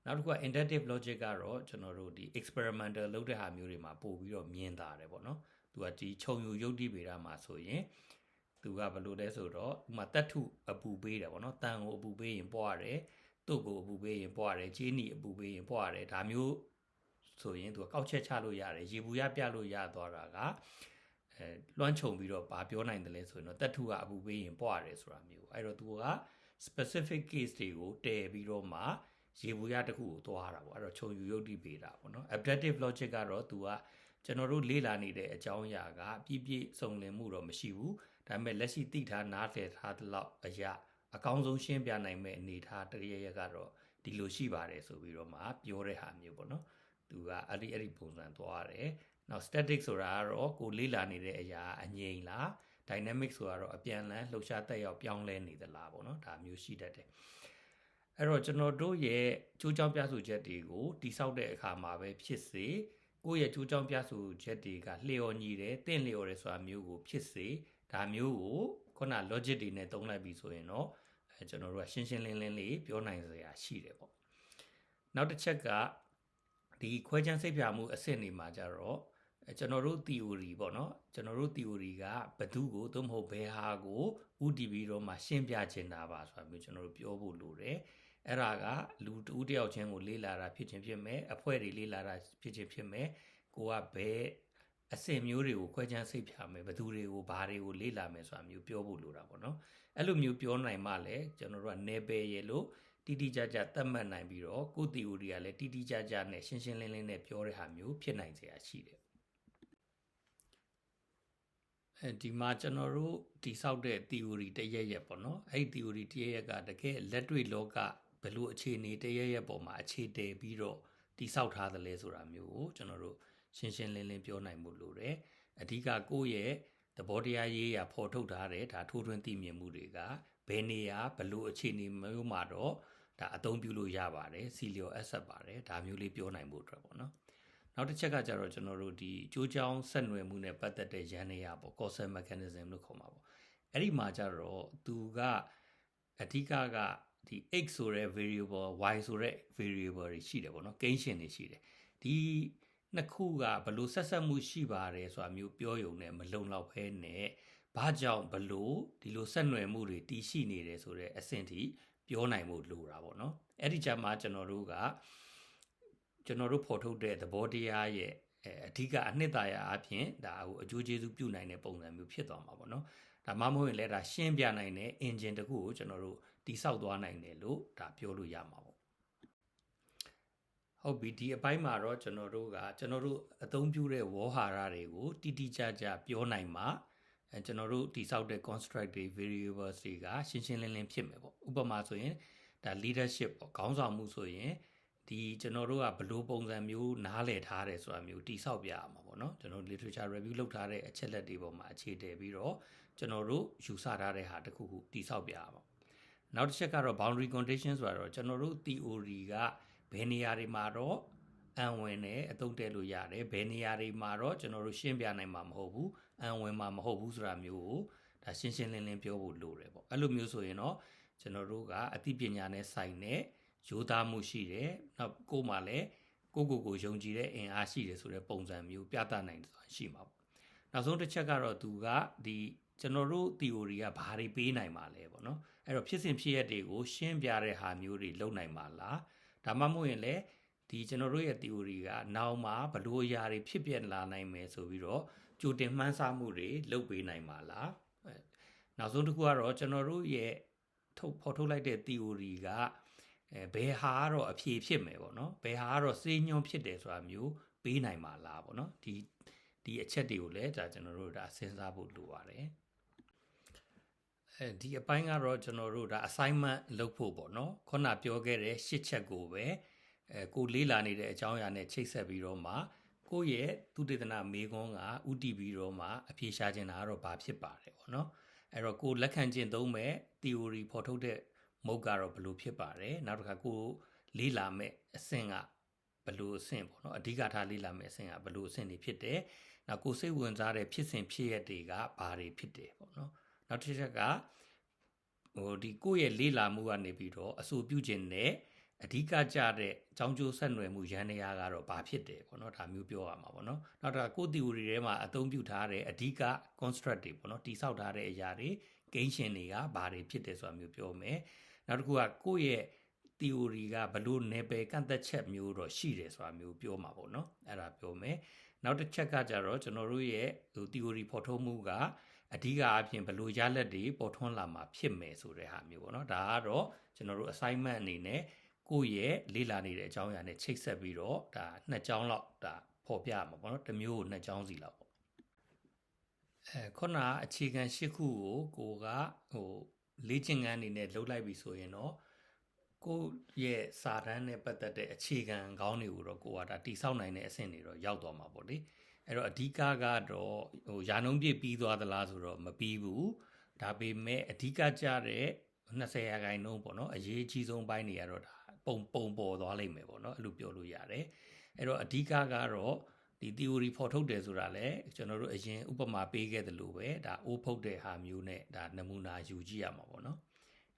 နောက်တစ်ခုက inductive logic ကတော့ကျွန်တော်တို့ဒီ experimental လုပ်တဲ့ဟာမျိုးတွေမှာပို့ပြီးတော့မြင်တာတယ်ပေါ့နော်သူကဒီခြုံယူယုတ်တိဗေဒမှာဆိုရင်သူကဘယ်လိုလဲဆိုတော့ဥမာတတ်ထုအပူပေးတယ်ပေါ့နော်တန်ကိုအပူပေးရင်ပွားရတယ်တုတ်ကိုအပူပေးရင်ပွားရတယ်ဂျင်းနီအပူပေးရင်ပွားရတယ်ဒါမျိုးဆိုရင်သူကကောက်ချက်ချလို့ရတယ်ရေဘူးရပြလို့ရသွားတာကလွှမ်းခြုံပြီးတော့ဘာပြောနိုင်တယ်လဲဆိုရင်တော့တတ်ထုကအပူပေးရင်ပွားရတယ်ဆိုတာမျိုးအဲ့တော့သူက specific case တွေကိုတည်ပြီးတော့မှရေဘူးရတစ်ခုကိုသွားတာပေါ့အဲ့တော့ခြုံယူယုတ်တိဗေဒပေါ့နော် abductive logic ကတော့သူကကျွန်တော်တို့လေ့လာနေတဲ့အကြောင်းအရာကပြည့်စုံလင်မှုတော့မရှိဘူးဒါပေမဲ့လက်ရှိသိထားနားလည်ထားသလောက်အရာအကောင်းဆုံးရှင်းပြနိုင်မဲ့အနေထားတရရကတော့ဒီလိုရှိပါတယ်ဆိုပြီးတော့မှပြောတဲ့ဟာမျိုးပေါ့နော်သူကအဲ့ဒီပုံစံသွားရတယ်နောက် static ဆိုတာကတော့ကိုလေ့လာနေတဲ့အရာအငြိမ်လား dynamic ဆိုတာတော့အပြန်အလှန်လှုပ်ရှားတက်ရောက်ပြောင်းလဲနေသလားပေါ့နော်ဒါမျိုးရှိတတ်တယ်အဲ့တော့ကျွန်တော်တို့ရဲ့ကြိုးကြောင်းပြဆိုချက်တွေကိုတိဆောက်တဲ့အခါမှာပဲဖြစ်စေကိုယ့်ရဲ့ကြိုးကြောင်းပြဆိုချက်တွေကလျော်ညီတယ်တင့်လျော်တယ်ဆိုတာမျိုးကိုဖြစ်စေဒါမျိုးကိုခုန logic တွေနဲ့သုံးလိုက်ပြီဆိုရင်တော့ကျွန်တော်တို့ကရှင်းရှင်းလင်းလင်းလေးပြောနိုင်စရာရှိတယ်ပေါ့နောက်တစ်ချက်ကဒီခွဲခြမ်းစိတ်ဖြာမှုအဆင့်တွေမှာကြတော့ကျွန်တော်တို့ theory ပေါ့နော်ကျွန်တော်တို့ theory ကဘယ်သူကိုသို့မဟုတ်ဘယ်ဟာကိုဥတည်ပြီးတော့မှရှင်းပြချင်တာပါဆိုတာမျိုးကျွန်တော်တို့ပြောဖို့လိုတယ် အဲ့ဒါကလူတူတယောက်ချင်းကိုလေးလာတာဖြစ်ချင်းဖြစ်မယ်အဖွဲ့တွေလေးလာတာဖြစ်ချင်းဖြစ်မယ်ကိုကဘယ်အစင်မျိုးတွေကိုခွဲခြမ်းစိတ်ဖြာမယ်ဘသူတွေကိုဘာတွေကိုလေးလာမယ်ဆိုတာမျိုးပြောဖို့လိုတာပေါ့နော်အဲ့လိုမျိုးပြောနိုင်မှလည်းကျွန်တော်တို့ကနေပယ်ရလို့တိတိကျကျသတ်မှတ်နိုင်ပြီးတော့ကိုယ် theory ကလည်းတိတိကျကျနဲ့ရှင်းရှင်းလင်းလင်းနဲ့ပြောတဲ့ဟာမျိုးဖြစ်နိုင်စေရရှိတယ်ဒီမှာကျွန်တော်တို့တိဆောက်တဲ့ theory တရရက်ပေါ့နော်အဲ့ဒီ theory တရရက်ကတကယ်လက်တွေ့လောကဘယ်လိုအခြေအနေတရရက်ပေါ်မှာအခြေတည်ပြီးတော့တိဆောက်ထားသလဲဆိုတာမျိုးကိုကျွန်တော်တို့ရှင်းရှင်းလင်းလင်းပြောနိုင်မှုလိုတယ်အဓိကကိုယ့်ရဲ့သဘောတရားရေးရာဖော်ထုတ်ထားတဲ့ဒါထိုးထွင်းသိမြင်မှုတွေကဘယ်နေရာဘယ်လိုအခြေအနေမျိုးမှာတော့ဒါအသုံးပြုလို့ရပါတယ်စီလျော်အဆက်ပါတယ်ဒါမျိုးလေးပြောနိုင်ဖို့အတွက်ပေါ့နော်နောက်တစ်ချက်ကကြတော့ကျွန်တော်တို့ဒီကြိုးချောင်းဆက်နွယ်မှုနဲ့ပတ်သက်တဲ့ရန်နေရပေါ့ causal mechanism လို့ခေါ်မှာပေါ့အဲ့ဒီမှာကြတော့သူကအဓိကကဒီ x ဆိုတဲ့ variable y ဆိုတဲ့ variable တွေရှိတယ်ပေါ့နော်ကိန်းရှင်တွေရှိတယ်ဒီနှစ်ခုကဘလို့ဆက်ဆက်မှုရှိပါတယ်ဆိုတာမျိုးပြောရုံနဲ့မလုံလောက်ဖဲနဲ့ဘာကြောင့်ဘလို့ဒီလိုဆက်နွယ်မှုတွေတည်ရှိနေတယ်ဆိုတဲ့အဆင့်ထိပြောနိုင်မှုလိုတာပေါ့နော်အဲ့ဒီကြမှာကျွန်တော်တို့ဖော်ထုတ်တဲ့သဘောတရားရဲ့အဓိကအနှစ်သာရအဖြစ်ဒါကိုအကျိုးကျေးဇူးပြုနိုင်တဲ့ပုံစံမျိုးဖြစ်သွားမှာပေါ့နော်ဒါမှမဟုတ်ရင်လည်းဒါရှင်းပြနိုင်တဲ့ engine တခုကိုကျွန်တော်တို့တိဆောက်သွားနိုင်တယ်လို့ဒါပြောလို့ရမှာပေါ့ဟုတ်ပြီဒီအပိုင်းမှာတော့ကျွန်တော်တို့အသုံးပြုတဲ့ဝေါ်ဟာရတွေကိုတိတိကျကျပြောနိုင်မှာကျွန်တော်တို့တိဆောက်တဲ့ construct တွေ variables တွေကရှင်းရှင်းလင်းလင်းဖြစ်မယ်ပေါ့ဥပမာဆိုရင်ဒါ leadership ပေါ့ခေါင်းဆောင်မှုဆိုရင်ဒီကျွန်တော်တို့ကဘယ်လိုပုံစံမျိုးနားလည်ထားတယ်ဆိုတာမျိုးတိဆောက်ပြရမှာပေါ့နော်ကျွန်တော် literature review လုပ်ထားတဲ့အချက်လက်တွေပေါ်မှာအခြေတည်ပြီးတော့ကျွန်တော်တို့ယူဆထားတဲ့ဟာတစ်ခုခုတိဆောက်ပြရမှာနောက်တစ်ချက်ကတော့ boundary condition ဆိုတာတော့ကျွန်တော်တို့ theory ကဘယ်နေရာတွေမှာတော့အံဝင်နဲ့အသုံးတည့်လို့ရတယ်ဘယ်နေရာတွေမှာတော့ကျွန်တော်တို့ရှင်းပြနိုင်မှာမဟုတ်ဘူးအံဝင်မှာမဟုတ်ဘူးဆိုတာမျိုးကိုဒါရှင်းရှင်းလင်းလင်းပြောဖို့လိုတယ်ပေါ့အဲ့လိုမျိုးဆိုရင်တော့ကျွန်တော်တို့ကအသိပညာနဲ့ဆိုင်တဲ့ရိုးသားမှုရှိတယ်နောက်ကိုယ်မှလည်းကိုယုံကြည်တဲ့အင်အားရှိတယ်ဆိုတဲ့ပုံစံမျိုးပြသနိုင်တယ်ရှိမှာပေါ့နောက်ဆုံးတစ်ချက်ကတော့သူကဒီကျွန်တော်တို့ theory ကဘာတွေပေးနိုင်မှာလဲပေါ့နော်အဲ့တော့ဖြစ်စဉ်ဖြစ်ရက်တွေကိုရှင်းပြတဲ့ဟာမျိုးတွေလုပ်နိုင်မှာလားဒါမှမဟုတ်ရင်လည်းဒီကျွန်တော်တို့ရဲ့ theory ကနောက်မှာဘလို့အရာတွေဖြစ်ပြလာနိုင်မယ်ဆိုပြီးတော့ကြိုတင်မှန်းဆမှုတွေလုပ်ပေးနိုင်မှာလားနောက်ဆုံးတစ်ခုကတော့ကျွန်တော်တို့ရဲ့ဖော်ထုတ်လိုက်တဲ့ theory ကဘယ်ဟာကတော့အဖြေဖြစ်မယ်ပေါ့နော်ဘယ်ဟာကတော့စေညွှန်းဖြစ်တယ်ဆိုတာမျိုးပေးနိုင်မှာလားပေါ့နော်ဒီအချက်တွေကိုလည်းဒါကျွန်တော်တို့ဒါစဉ်းစားဖို့လိုပါတယ်ဒီအပိုင်းကတော့ကျွန်တော်တို့ဒါ assignment လုပ်ဖို့ပေါ့နော်ခုနပြောခဲ့တဲ့၈ချက်ကိုပဲကိုလေးလာနေတဲ့အကြောင်းအရာနဲ့ချိတ်ဆက်ပြီးတော့မှကိုယ့်ရဲ့သုတေသနမေးခွန်းကဥတည်ပြီးတော့မှအဖြေရှာခြင်းတာကတော့ဘာဖြစ်ပါတယ်ပေါ့နော်အဲ့တော့ကိုလက်ခံခြင်းသုံးမဲ့ theory ဖော်ထုတ်တဲ့မုတ်ကတော့ဘလို့ဖြစ်ပါတယ်နောက်တစ်ခါကိုလေးလာမဲ့အဆင့်ကဘလို့အဆင့်ပေါ့နော်အဓိကထားလေးလာမဲ့အဆင့်ကဘလို့အဆင့်တွေဖြစ်တယ်နောက်ကိုစိတ်ဝင်စားတဲ့ဖြစ်စဉ်ဖြစ်ရက်တွေကဘာတွေဖြစ်တယ်ပေါ့နော်နောက်တစ်ချက်ကဒီကိုယ့်ရဲ့လေးလာမှုကနေပြီးတော့အဆိုပြုခြင်းနဲ့အဓိကကြတဲ့အကြောင်းကျိုးဆက်နွယ်မှုရန်နေရာကတော့ဘာဖြစ်တယ်ပေါ့နော်ဒါမျိုးပြောရမှာပေါ့နော်နောက်တစ်ခါကိုယ့် theory ထဲမှာအသုံးပြုထားတဲ့အဓိက construct တွေပေါ့နော်တိဆောက်ထားတဲ့အရာတွေဂိမ်းရှင်တွေကဘာတွေဖြစ်တယ်ဆိုတာမျိုးပြောမယ်နောက်တစ်ခုကကိုယ့်ရဲ့ theory ကဘလို့နယ်ပယ်ကန့်သက်ချက်မျိုးတော့ရှိတယ်ဆိုတာမျိုးပြောမှာပေါ့နော်အဲ့ဒါပြောမယ်နောက်တစ်ချက်ကကြတော့ကျွန်တော်တို့ရဲ့theory ဖော်ထုတ်မှုကအဓိကအပြင်ဘလို့ရလက်တွေပေါ်ထွန်းလာမှာဖြစ်မယ်ဆိုတဲ့ဟာမျိုးပေါ့နော်ဒါကတော့ကျွန်တော်တို့ assignment အနေနဲ့ကိုယ့်ရဲ့လေ့လာနေတဲ့အကြောင်းအရာနဲ့ချိတ်ဆက်ပြီးတော့ဒါ2ကြောင်းလောက်ဒါဖော်ပြရမှာပေါ့နော်တစ်မျိုးကို2ကြောင်းစီလောက်ပေါ့ခုနအခြေခံ၈ခုကိုကလေ့ကျင့်ခန်းအနေနဲ့လုပ်လိုက်ပြီဆိုရင်တော့ကိုယ့်ရဲ့စာတမ်းနဲ့ပတ်သက်တဲ့အခြေခံခေါင်းတွေကိုတော့ကိုကဒါတိဆောက်နိုင်တဲ့အဆင့်တွေတော့ရောက်သွားမှာပေါ့လေအဲ့တော့အဓိကကတော့ရာနှုန်းပြည့်ပြီးသွားသလားဆိုတော့မပြီးဘူးဒါပေမဲ့အဓိကကြတဲ့20%ပေါ့နော်အရေးအကြီးဆုံးပိုင်းတွေကတော့ဒါပုံပေါ်သွားလိမ့်မယ်ပေါ့နော်အဲ့လိုပြောလို့ရတယ်အဲ့တော့အဓိကကတော့ဒီ theory ဖော်ထုတ်တယ်ဆိုတာလဲကျွန်တော်တို့အရင်ဥပမာပေးခဲ့သလိုပဲဒါအိုးဖုတ်တဲ့ဟာမျိုးနဲ့ဒါနမူနာယူကြည့်ရမှာပေါ့နော်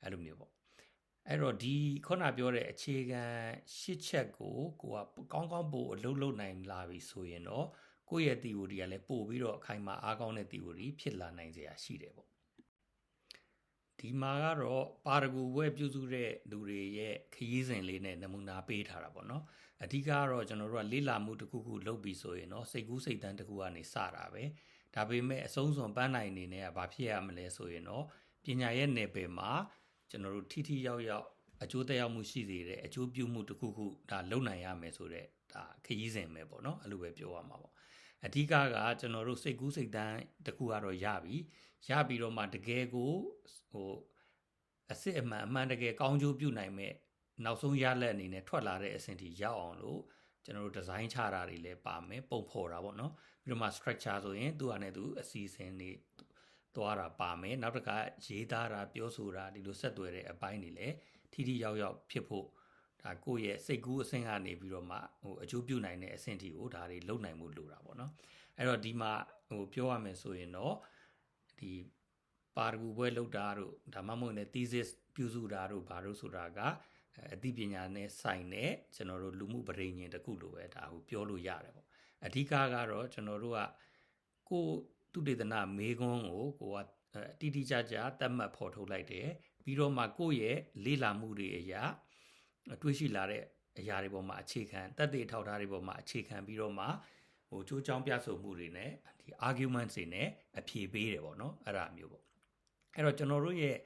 အဲ့လိုမျိုးပေါ့အဲ့တော့ဒီခုနပြောတဲ့အခြေခံ၈ချက်ကိုကကောင်းကောင်းပို့အလုပ်လုပ်နိုင်လာပြီဆိုရင်တော့ကိုယ့်ရဲ့ theory ကလည်းပို့ပြီးတော့အခိုင်အမာအားကောင်းတဲ့ theory ဖြစ်လာနိုင်စရာရှိတယ်ပေါ့ဒီ ဒီမှာကတော့ပါရဂူဘွဲပြုစုတဲ့လူတွေရဲ့ခရီးစဉ်လေးနဲ့နမူနာပေးထားတာပေါ့နော်အဓိကကတော့ကျွန်တော်တို့ကလေ့လာမှုတစ်ခုခုလုပ်ပြီးဆိုရင်တော့စိတ်ကူးစိတ်တန်းတစ်ခုကနေစတာပဲဒါပေမဲ့အဆုံးစွန်ပန်းနိုင်အနေနဲ့ကဘာဖြစ်ရမလဲဆိုရင်တော့ပညာရဲ့နယ်ပယ်မှာကျွန်တော်တို့ထိရောက်ရောက်အကျိုးသက်ရောက်မှုရှိစေတဲ့အကျိုးပြုမှုတစ်ခုခုဒါလုပ်နိုင်ရမယ်ဆိုတဲ့ဒါခရီးစဉ်ပဲပေါ့နော်အဲ့လိုပဲပြောရမှာပေါ့အဓိကကကျွန်တော်တို့စိတ်ကူးစိတ်တန်းတစ်ခုကတော့ရပြီးတော့မှတကယ်ကိုအစစ်အမှန်တကယ်ကောင်းကျိုးပြုနိုင်မဲ့နောက်ဆုံးရလက်အနေနဲ့ထွက်လာတဲ့အဆင့်ထိရောက်အောင်လို့ကျွန်တော်တို့ဒီဇိုင်းချတာတွေလည်းပါမယ်ပုံဖော်တာပေါ့နော်ပြီးတော့မှ structure ဆိုရင်သူ့အနေနဲ့သူအစီအစဉ်တွေသွားတာပါမယ်နောက်တစ်ခါရေးသားတာပြောဆိုတာဒီလိုဆက်သွယ်တဲ့အပိုင်းတွေလည်းထိရောက်ဖြစ်ဖို့ဒါကိုယ့်ရဲ့စိတ်ကူးအဆင့်ကနေပြီးတော့မှအကျိုးပြုနိုင်တဲ့အဆင့်ထိကိုဒါတွေလုပ်နိုင်မှုလိုတာပေါ့နော်အဲ့တော့ဒီမှာပြောရမယ်ဆိုရင်တော့ဒီပါရဂူဘွဲလောက်တာတို့ဒါမှမဟုတ်လည်း thesis ပြုစုတာတို့ဘာလို့ဆိုတာကအသိပညာနဲ့ဆိုင်တဲ့ကျွန်တော်တို့လူမှုပရိညင်တစ်ခုလိုပဲဒါကိုပြောလို့ရတယ်ပေါ့အဓိကကတော့ကျွန်တော်တို့ကကိုသုတေသနမေးခွန်းကိုတိတိကျကျသတ်မှတ်ဖော်ထုတ်လိုက်တယ်ပြီးတော့မှကိုယ့်ရဲ့လေ့လာမှုတွေအရာတွေးရှိလာတဲ့အရာတွေပေါ်မှာအခြေခံတက်တဲ့ထောက်ထားတွေပေါ်မှာအခြေခံပြီးတော့မှကြိုးကြောင်းပြဆိုမှုတွေနဲ့ဒီ argument တွေနဲ့အဖြေပေးတယ်ပေါ့နော်အဲ့ဒါမျိုးပေါ့အဲ့တော့ကျွန်တော်တို့ရဲ့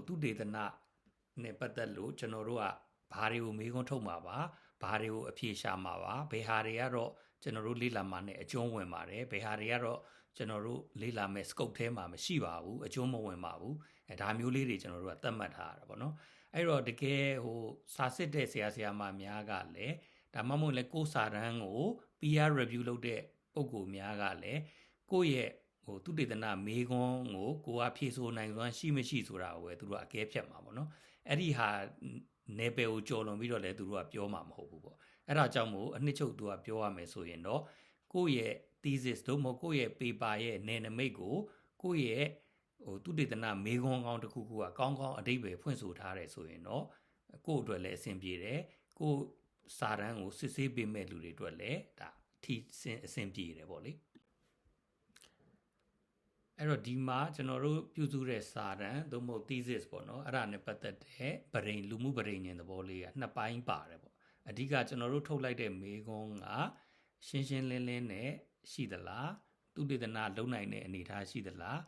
သုတေသနနဲ့ပတ်သက်လို့ကျွန်တော်တို့ကဘာတွေကိုမေးခွန်းထုတ်မှာပါဘာတွေကိုအဖြေရှာမှာပါဘယ်ဟာတွေကတော့ကျွန်တော်တို့လေ့လာမှာနဲ့အကျုံးဝင်ပါတယ်ဘယ်ဟာတွေကတော့ကျွန်တော်တို့လေ့လာမဲ့ scope ထဲမှာမရှိပါဘူးအကျုံးမဝင်ပါဘူးဒါမျိုးလေးတွေကျွန်တော်တို့ကသတ်မှတ်ထားရတာပေါ့နော်အဲ့တော့တကယ်စာစစ်တဲ့ဆရာမများကလည်းဒါမှမဟုတ်လည်းကိုယ်စာတမ်းကို peer review လုပ်တဲ့ပုံကိုများကလည်းကိုယ့်ရဲ့သုတေသနမေးခွန်းကိုကဖြေဆိုနိုင်စွမ်းရှိမရှိဆိုတာကိုပဲသူတို့ကအကဲဖြတ်မှာပေါ့နော်အဲ့ဒီဟာနယ်ပယ်ကိုကြော်လွန်ပြီးတော့လည်းသူတို့ကပြောမှာမဟုတ်ဘူးပေါ့အဲ့ဒါကြောင့်မို့အနှစ်ချုပ်သူကပြောရမယ်ဆိုရင်တော့ကိုယ့်ရဲ့ thesis တို့မဟုတ်ကိုယ့်ရဲ့ paper ရဲ့နယ်နိမိတ်ကိုကိုယ့်ရဲ့သုတေသနမေးခွန်းကောင်းတစ်ခုခုကကောင်းအဓိပ္ပာယ်ဖွင့်ဆိုထားတယ်ဆိုရင်တော့ကိုယ့်အတွက်လည်းအဆင်ပြေတယ်ကိုယ့်စာတမ်းကိုစစ်ဆေးပေးမဲ့လူတွေအတွက်လည်းဒါအဆင်ပြေတယ်ပေါ့လေအဲ့တော့ဒီမှာကျွန်တော်တို့ပြုစုတဲ့စာတမ်းသို့မဟုတ် thesis ပေါ့နော်အဲ့ဒါနဲ့ပတ်သက်တဲ့လူမှုပရိညင်သဘောလေးကနှစ်ပိုင်းပါတယ်ပေါ့အဓိကကျွန်တော်တို့ထုတ်လိုက်တဲ့မေးခွန်းကရှင်းလင်းနဲ့ရှိသလားသုတေသနလုပ်နိုင်တဲ့အနေအထားရှိသလား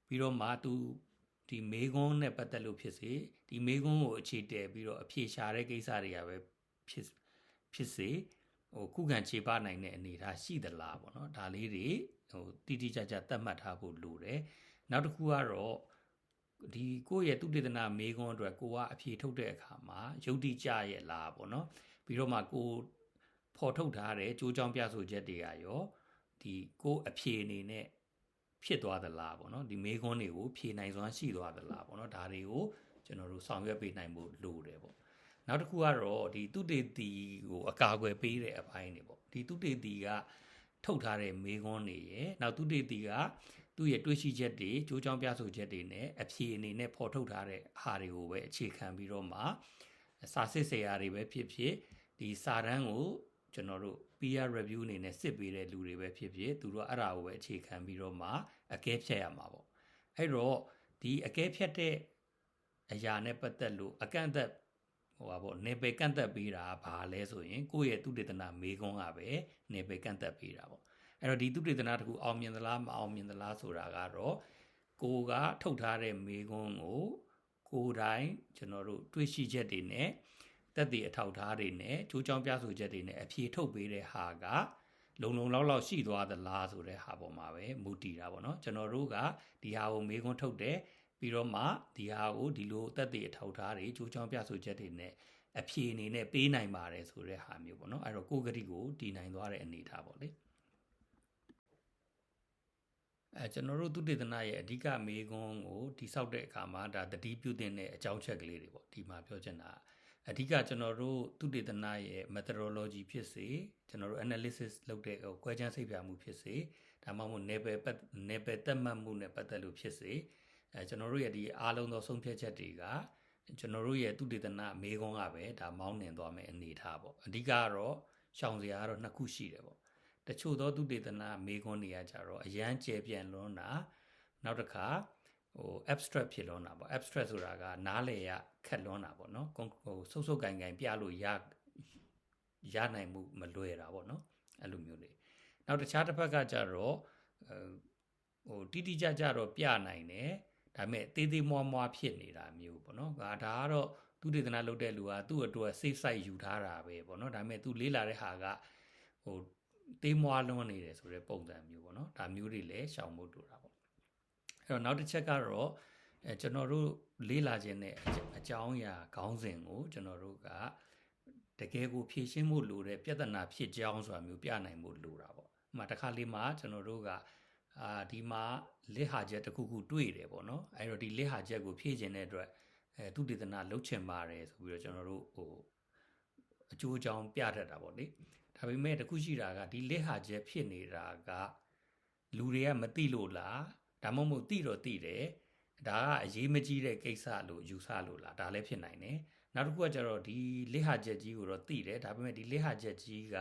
ပြီးတော့မှဒီမေးခွန်းနဲ့ပတ်သက်လို့ဖြစ်စေဒီမေးခွန်းကိုအခြေတည်ပြီးတော့အဖြေရှာတဲ့ကိစ္စတွေကပဲဖြစ်စေခုခံခြေပနိုင်တဲ့အနေအထားရှိသလားပေါ့နော်ဒါလေးတွေတိတိကျကျသတ်မှတ်ထားဖို့လိုတယ်နောက်တစ်ခုကတော့ဒီကိုယ့်ရဲ့သုတေသနမေးခွန်းအတွက်ကိုကအဖြေထုတ်တဲ့အခါမှာယုတ်တိကျရဲ့လားပေါ့နော်ပြီးတော့မှကိုဖော်ထုတ်ထားတဲ့ကြိုးကြောင်းပြဆိုချက်တွေကရောဒီကိုအဖြေအနေနဲ့ဖြစ်သွားသလားပေါ့နော်ဒီမေးခွန်းတွေကိုဖြေနိုင်စွမ်းရှိသွားသလားပေါ့နော်ဒါတွေကိုကျွန်တော်တို့ဆောင်ရွက်ပေးနိုင်ဖို့လိုတယ်ပေါ့နောက်တစ်ခုကတော့ဒီသုတေသီကိုအကာအကွယ်ပေးတဲ့အပိုင်းတွေပေါ့ဒီသုတေသီကထုတ်ထားတဲ့မေးခွန်းတွေရယ်နောက်သုတေသီကသူ့ရဲ့တွေးရှိချက်တွေကြိုးကြောင်းပြဆိုချက်တွေနဲ့အဖြေအနေနဲ့ဖော်ထုတ်ထားတဲ့ဟာတွေကိုပဲအခြေခံပြီးတော့မှစာစစ်ဆရာတွေပဲဖြစ်ဒီစာတမ်းကိုကျွန်တော်တို့ peer review အနေနဲ့စစ်ပေးတဲ့လူတွေပဲဖြစ်သူတို့အဲ့ဒါကိုပဲအခြေခံပြီးတော့မှအကဲဖြတ်ရမှာပေါ့အဲ့တော့ဒီအကဲဖြတ်တဲ့အရာနဲ့ပတ်သက်လို့အကန့်အသတ်နယ်ပယ်ကန့်သက်ပေးတာဘာလဲဆိုရင်ကိုယ့်ရဲ့သုတေသနမေးခွန်းကပဲနယ်ပယ်ကန့်သက်ပေးတာပေါ့အဲ့တော့ဒီသုတေသနတခုအောင်မြင်သလားမအောင်မြင်သလားဆိုတာကတော့ကိုကထုတ်ထားတဲ့မေးခွန်းကိုယ်တိုင်ကျွန်တော်တို့တွေးရှိချက်တွေနဲ့သက်သေအထောက်ထားတွေနဲ့ကြိုးကြောင်းပြဆိုချက်တွေနဲ့အဖြေထုတ်ပေးတဲ့ဟာကလုံလောက်ရှိသွားသလားဆိုတဲ့ဟာပေါ်မှာပဲမူတည်တာပေါ့နော်ကျွန်တော်တို့ကဒီဟာကိုမေးခွန်းထုတ်တယ်ပြီးတော့မှဒီဟာကိုဒီလိုသက်သေအထောက်ထားတွေကြိုးကြောင်းပြဆိုချက်တွေနဲ့အဖြေအနေနဲ့ပေးနိုင်ပါတယ်ဆိုတဲ့ဟာမျိုးပေါ့နော်အဲ့တော့ကိုယ်ကတိကိုတည်နိုင်သွားတဲ့အနေအထားပေါ့လေကျွန်တော်တို့သုတေသနရဲ့အဓိကမေးခွန်းကိုတိဆောက်တဲ့အခါမှာဒါတတိပြုတဲ့အကြောင်းချက်ကလေးတွေပေါ့ဒီမှာပြောချင်တာအဓိကကျွန်တော်တို့သုတေသနရဲ့ methodology ဖြစ်စေကျွန်တော်တို့ analysis လုပ်တဲ့ကွဲချမ်းစိတ်ပြမှုဖြစ်စေဒါမှမဟုတ်နယ်ပယ်သက်မှတ်မှုနဲ့ပတ်သက်လို့ဖြစ်စေကျွန်တော်တို့ရဲ့ဒီအားလုံးသောဆုံးဖြတ်ချက်တွေကကျွန်တော်တို့ရဲ့သုတေသနမေးခွန်းကပဲဒါမောင်းနှင်သွားမယ်အနေထားပေါ့အဓိကကတော့ရှောင်စရာကတော့နှစ်ခုရှိတယ်ပေါ့တချို့သောသုတေသနမေးခွန်းတွေကကြတော့အရန်ကျယ်ပြန့်လွန်းတာနောက်တစ်ခါ abstract ဖြစ်လွန်းတာပေါ့ abstract ဆိုတာကနားလေရခက်လွန်းတာပေါ့နော်ဆုပ်ဆုပ်ကင်ကင်ပြလို့ရနိုင်မှုမလွယ်တာပေါ့နော်အဲ့လိုမျိုးလေးနောက်တခြားတစ်ဖက်ကကြတော့တိတိကျကျတော့ပြနိုင်တယ်ဒါပေမဲ့သေးသေးမွားမွားဖြစ်နေတာမျိုးပေါ့နော်ဒါကတော့သူဒေသနာလုပ်တဲ့လူကသူ့အတွက် safe site ယူထားတာပဲပေါ့နော်ဒါပေမဲ့သူလေးလာတဲ့ဟာကသေးမွားလွန်းနေတယ်ဆိုတဲ့ပုံစံမျိုးပေါ့နော်ဒါမျိုးတွေလည်းရှောင်ဖို့လိုတာပေါ့အဲ့တော့နောက်တစ်ချက်ကတော့ကျွန်တော်တို့လေးလာခြင်းနဲ့အကြောင်းအရာခေါင်းစဉ်ကိုကျွန်တော်တို့ကတကယ်ကိုဖြည့်ရှင်းဖို့လိုတဲ့ပြဿနာဖြစ်ကြောင်းဆိုတာမျိုးပြနိုင်ဖို့လိုတာပေါ့ဥပမာတစ်ခါလေးမှာကျွန်တော်တို့ကဒီမှာလက်ဟာချက်တစ်ခုခုတွေ့တယ်ပေါ့နော်အဲ့တော့ဒီလက်ဟာချက်ကိုဖြည့်ခြင်းတဲ့အတွက်သူဒေသနာလှုပ်ချင်ပါတယ်ဆိုပြီးတော့ကျွန်တော်တို့အကျိုးအကြောင်းပြတတ်တာပေါ့လေဒါပေမဲ့တခုရှိတာကဒီလက်ဟာချက်ဖြစ်နေတာကလူတွေကမသိလို့လားဒါမှမဟုတ်သိတော့သိတယ်ဒါကအရေးမကြီးတဲ့ကိစ္စလို့ယူဆလို့လားဒါလည်းဖြစ်နိုင်တယ်နောက်တစ်ခုကကျတော့ဒီလက်ဟာချက်ကြီးကိုတော့သိတယ်ဒါပေမဲ့ဒီလက်ဟာချက်ကြီးက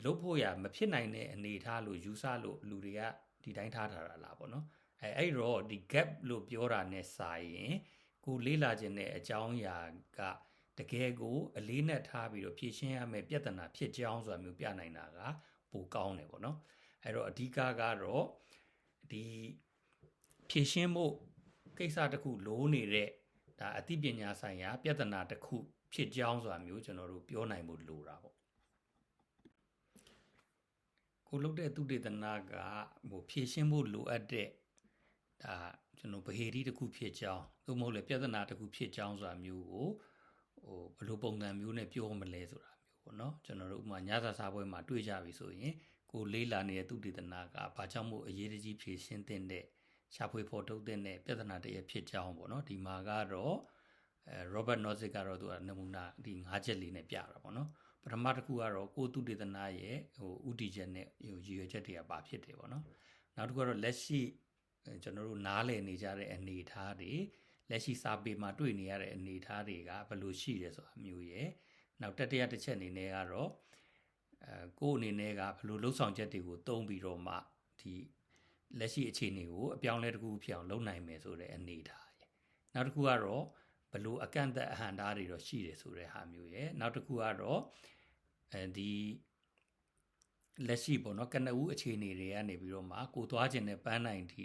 လုတ်ဖို့ရမဖြစ်နိုင်တဲ့အနေအထားလို့ယူဆလို့လူတွေကဒီတိုင်းထားတာလားပေါ့နော်အဲ့တော့ဒီ gap လို့ပြောတာနဲ့စာရင်ကိုလေးလာခြင်းတဲ့အကြောင်းအရာကတကယ်ကိုအလေးနဲ့ထားပြီးတော့ဖြည့်ရှင်းရမယ့်ပြဿနာဖြစ်ကြောင်းဆိုတာမျိုးပြနိုင်တာကပိုကောင်းတယ်ပေါ့နော်အဲ့တော့အဓိကကတော့ဒီဖြည့်ရှင်းဖို့ကိစ္စတစ်ခုလိုနေတဲ့ဒါအသိပညာဆိုင်ရာပြဿနာတစ်ခုဖြစ်ကြောင်းဆိုတာမျိုးကျွန်တော်တို့ပြောနိုင်ဖို့လိုတာပေါ့ကိုလုပ်တဲ့သူတေသနာကဖြည့်ရှင်းဖို့လိုအပ်တဲ့ဒါကျွန်တော်ဗဟေတိတစ်ခုဖြစ်ကြောင်းသို့မဟုတ်လေပြဿနာတစ်ခုဖြစ်ကြောင်းဆိုတာမျိုးကိုဘယ်လိုပုံစံမျိုးနဲ့ပြောမလဲဆိုတာမျိုးပေါ့နော်ကျွန်တော်တို့ဥပမာညစာစားပွဲမှာတွေ့ကြပြီဆိုရင်ကိုလေးလာနေတဲ့သူတေသနာကဘာကြောင့်မို့အရေးတကြီးဖြည့်ရှင်းတဲ့ရှာဖွေဖော်ထုတ်တဲ့ပြဿနာတည်းဖြစ်ကြောင်းပေါ့နော်ဒီမှာကတော့Robert Nozick ကတော့သူကနမူနာဒီ၅ချက်လေးနဲ့ပြတာပေါ့နော်ပထမတစ်ခုကတော့ကိုသူတေသနာရဲ့ဥတီချက်နဲ့ရည်ရွယ်ချက်တွေကဘာဖြစ်တယ်ပေါ့နော်နောက်တစ်ခုကတော့လက်ရှိကျွန်တော်တို့နားလည်နေကြတဲ့အနေအထားတွေလက်ရှိစာပေမှာတွေ့နေရတဲ့အနေအထားတွေကဘယ်လိုရှိရဲဆိုတာမျိုးရယ်နောက်တတိယတစ်ချက်အနေနဲ့ကတော့ကိုယ့်အနေနဲ့ကဘယ်လိုလှုပ်ဆောင်ချက်တွေကိုသုံးပြီးတော့မှဒီလက်ရှိအခြေအနေကိုအပြောင်းလဲတစ်ခုဖြစ်အောင်လုပ်နိုင်မယ်ဆိုတဲ့အနေအထားရယ်နောက်တစ်ခုကတော့ဘယ်လိုအကန့်အသတ်အဟန့်အတားတွေတော့ရှိတယ်ဆိုတဲ့ဟာမျိုးရယ်နောက်တစ်ခုကတော့ဒီလက်ရှိပေါ့နော်ကနဦးအခြေအနေတွေကနေပြီးတော့မှကိုသွားခြင်းနဲ့ပန်းနိုင်ထိ